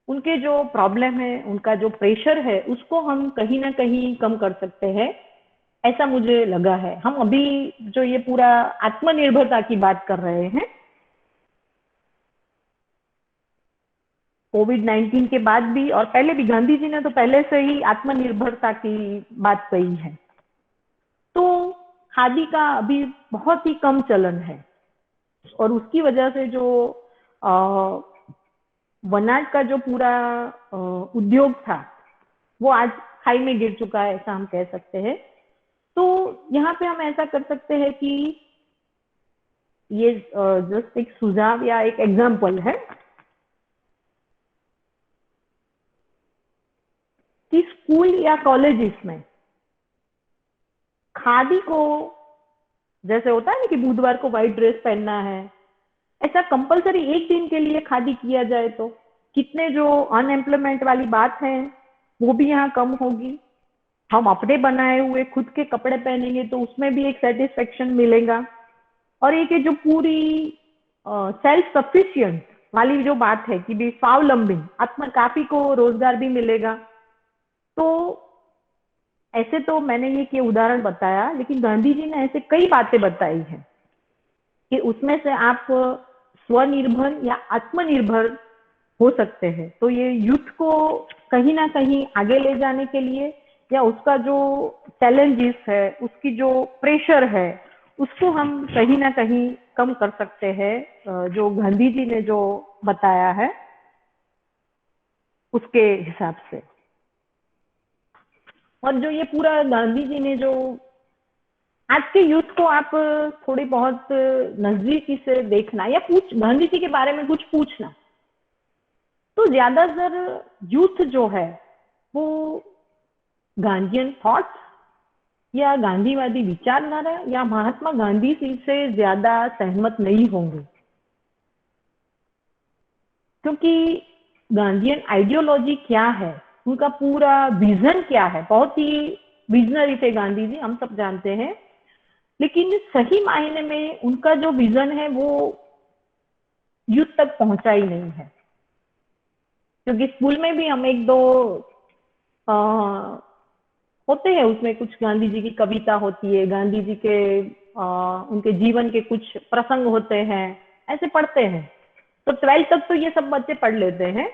उनके जो प्रॉब्लम है, उनका जो प्रेशर है, उसको हम कहीं ना कहीं कम कर सकते हैं, ऐसा मुझे लगा है। हम अभी जो ये पूरा आत्मनिर्भरता की बात कर रहे हैं, कोविड-19 के बाद भी और पहले भी गांधी जी ने तो पहले से ही आत्मनिर्भरता की बात कही है। तो खादी का अभी बहुत ही कम चलन है और उसकी वजह से जो वनाज का जो पूरा उद्योग था वो आज खाई में गिर चुका है, ऐसा हम कह सकते हैं। तो यहाँ पे हम ऐसा कर सकते हैं कि ये जस्ट एक सुझाव या एक एग्जाम्पल है कि स्कूल या कॉलेजेस में खादी को, जैसे होता है ना कि बुधवार को व्हाइट ड्रेस पहनना है, ऐसा कंपलसरी एक दिन के लिए खादी किया जाए तो कितने जो अनएम्प्लॉयमेंट वाली बात है वो भी यहाँ कम होगी। हम अपने बनाए हुए खुद के कपड़े पहनेंगे तो उसमें भी एक सेटिस्फेक्शन मिलेगा। और एक जो पूरी सेल्फ सफिशिएंट वाली जो बात है कि भी स्वावलंबी, आत्मकाफी को रोजगार भी मिलेगा। तो ऐसे तो मैंने ये उदाहरण बताया, लेकिन गांधी जी ने ऐसे कई बातें बताई हैं कि उसमें से आप स्वनिर्भर या आत्मनिर्भर हो सकते हैं। तो ये यूथ को कहीं ना कहीं आगे ले जाने के लिए या उसका जो चैलेंजेस है, उसकी जो प्रेशर है, उसको हम कहीं ना कहीं कम कर सकते हैं, जो गांधी जी ने जो बताया है उसके हिसाब से। और जो ये पूरा गांधी जी ने जो आज के यूथ को आप थोड़ी बहुत नजदीकी से देखना या गांधी जी के बारे में कुछ पूछना, तो ज्यादातर यूथ जो है वो गांधीयन थॉट्स या गांधीवादी विचारधारा या महात्मा गांधी से ज्यादा सहमत नहीं होंगे, क्योंकि गांधीयन आइडियोलॉजी क्या है, उनका पूरा विजन क्या है। बहुत ही विजनरी थे गांधी जी, हम सब जानते हैं, लेकिन सही मायने में उनका जो विजन है वो यूथ तक पहुंचा ही नहीं है। क्योंकि स्कूल में भी हम एक दो होते हैं, उसमें कुछ गांधी जी की कविता होती है, गांधी जी के उनके जीवन के कुछ प्रसंग होते हैं, ऐसे पढ़ते हैं। तो 12th तक तो ये सब बच्चे पढ़ लेते हैं।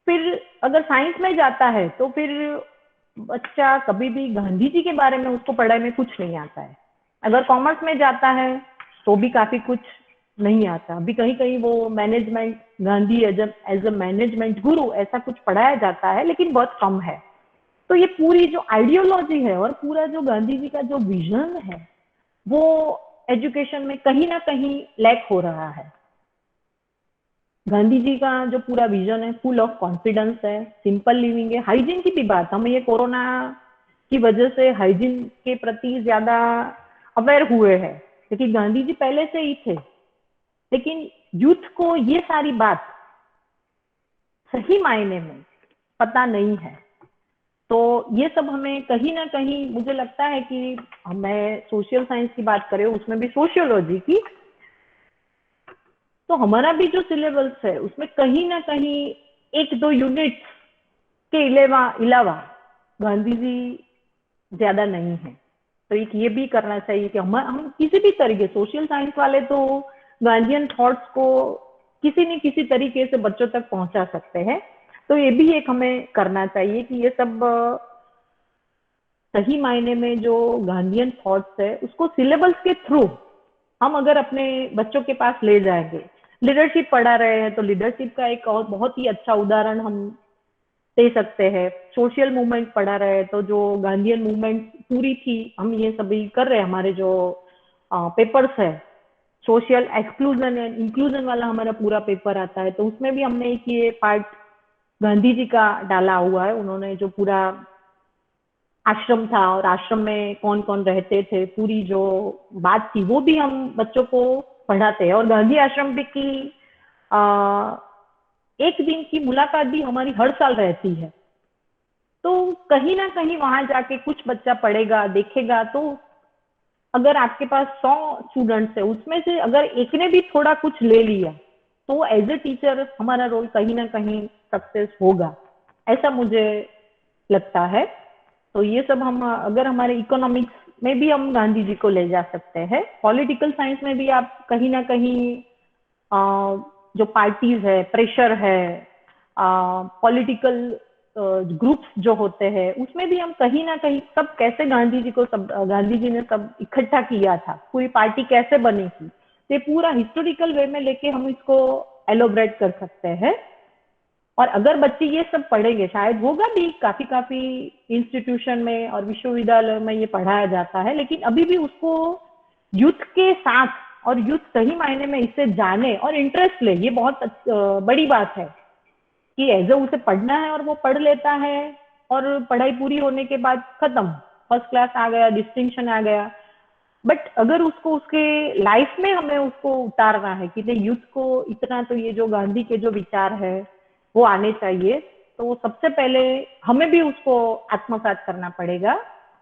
फिर अगर साइंस में जाता है तो फिर बच्चा कभी भी गांधी जी के बारे में उसको पढ़ाई में कुछ नहीं आता है। अगर कॉमर्स में जाता है तो भी काफी कुछ नहीं आता। अभी कहीं कहीं वो management, Gandhi as a management guru, ऐसा कुछ पढ़ाया जाता है, लेकिन बहुत कम है। तो ये पूरी जो आइडियोलॉजी है और पूरा जो गांधी जी का जो विजन है वो एजुकेशन में कहीं ना कहीं लैक हो रहा है। गांधी जी का जो पूरा विजन है फुल ऑफ कॉन्फिडेंस है, सिंपल लिविंग है, हाइजीन की भी बात, हम ये कोरोना की वजह से हाइजीन के प्रति ज्यादा अवेयर हुए हैं, क्योंकि गांधी जी पहले से ही थे। लेकिन यूथ को ये सारी बात सही मायने में पता नहीं है। तो ये सब हमें कहीं ना कहीं, मुझे लगता है कि हमें सोशल साइंस की बात करें, उसमें भी सोशियोलॉजी की, तो हमारा भी जो सिलेबस है उसमें कहीं ना कहीं 1-2 यूनिट के अलावा गांधी जी ज्यादा नहीं है। तो एक ये भी करना चाहिए कि हम किसी भी तरीके, सोशल साइंस वाले तो गांधीयन थॉट्स को किसी न किसी तरीके से बच्चों तक पहुंचा सकते हैं। तो ये भी एक हमें करना चाहिए कि ये सब सही मायने में जो गांधीयन थॉट्स है उसको सिलेबस के थ्रू हम अगर अपने बच्चों के पास ले जाएंगे। लीडरशिप पढ़ा रहे हैं तो लीडरशिप का एक और बहुत ही अच्छा उदाहरण हम दे सकते हैं। सोशल मूवमेंट पढ़ा रहे हैं तो जो गांधीयन मूवमेंट पूरी थी, हम ये सभी कर रहे हैं, हमारे जो पेपर्स है सोशल एक्सक्लूजन एंड इंक्लूजन वाला हमारा पूरा पेपर आता है, तो उसमें भी हमने एक ये पार्ट गांधी जी का डाला हुआ है। उन्होंने जो पूरा आश्रम था और आश्रम में कौन कौन रहते थे, पूरी जो बात थी वो भी हम बच्चों को पढ़ाते हैं। और गांधी आश्रम भी की एक दिन की मुलाकात भी हमारी हर साल रहती है। तो कहीं ना कहीं वहां जाके कुछ बच्चा पढ़ेगा, देखेगा, तो अगर आपके पास 100 स्टूडेंट्स है उसमें से अगर एक ने भी थोड़ा कुछ ले लिया तो एज ए टीचर हमारा रोल कहीं ना कहीं सक्सेस होगा, ऐसा मुझे लगता है। तो ये सब हम अगर हमारे इकोनॉमिक्स में भी हम गांधी जी को ले जा सकते हैं, पॉलिटिकल साइंस में भी आप कहीं ना कहीं जो पार्टीज है, प्रेशर है, पॉलिटिकल ग्रुप्स जो होते हैं उसमें भी हम कहीं ना कहीं सब कैसे गांधी जी ने सब इकट्ठा किया था, पूरी पार्टी कैसे बनी थी, ये पूरा हिस्टोरिकल वे में लेके हम इसको एलोबरेट कर सकते हैं। और अगर बच्चे ये सब पढ़ेंगे, शायद होगा भी काफी इंस्टीट्यूशन में और विश्वविद्यालय में ये पढ़ाया जाता है, लेकिन अभी भी उसको यूथ के साथ और यूथ सही मायने में इसे जाने और इंटरेस्ट ले, ये बहुत बड़ी बात है कि एज उसे पढ़ना है और वो पढ़ लेता है और पढ़ाई पूरी होने के बाद खत्म, फर्स्ट क्लास आ गया, डिस्टिंक्शन आ गया। बट अगर उसको उसके लाइफ में हमें उसको उतारना है कि नहीं, यूथ को इतना तो ये जो गांधी के जो विचार है वो आने चाहिए, तो सबसे पहले हमें भी उसको आत्मसात करना पड़ेगा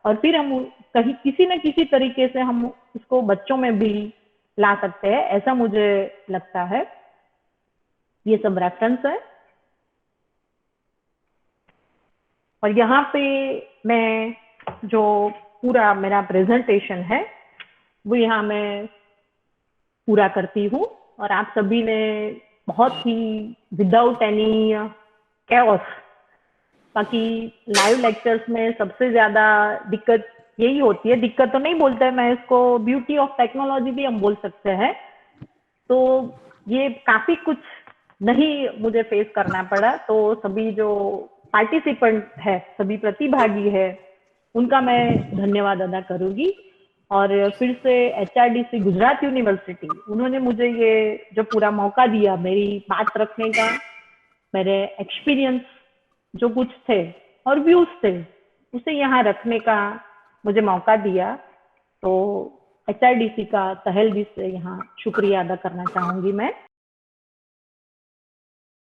और फिर हम कहीं किसी न किसी तरीके से हम उसको बच्चों में भी ला सकते हैं, ऐसा मुझे लगता है। ये सब रेफरेंस है और यहाँ पे मैं जो पूरा मेरा प्रेजेंटेशन है वो यहाँ मैं पूरा करती हूँ और आप सभी ने बहुत ही विदाउट एनी कैओस, बाकी लाइव लेक्चर्स में सबसे ज्यादा दिक्कत यही होती है, दिक्कत तो नहीं बोलते हैं, मैं इसको ब्यूटी ऑफ टेक्नोलॉजी भी हम बोल सकते हैं। तो ये काफी कुछ नहीं मुझे फेस करना पड़ा, तो सभी जो पार्टिसिपेंट है, सभी प्रतिभागी है, उनका मैं धन्यवाद अदा करूंगी। और फिर से HRDC गुजरात यूनिवर्सिटी, उन्होंने मुझे ये जो पूरा मौका दिया मेरी बात रखने का, मेरे एक्सपीरियंस जो कुछ थे और व्यूज थे उसे यहाँ रखने का मुझे मौका दिया, तो HRDC का तहे दिल से यहाँ शुक्रिया अदा करना चाहूंगी मैं।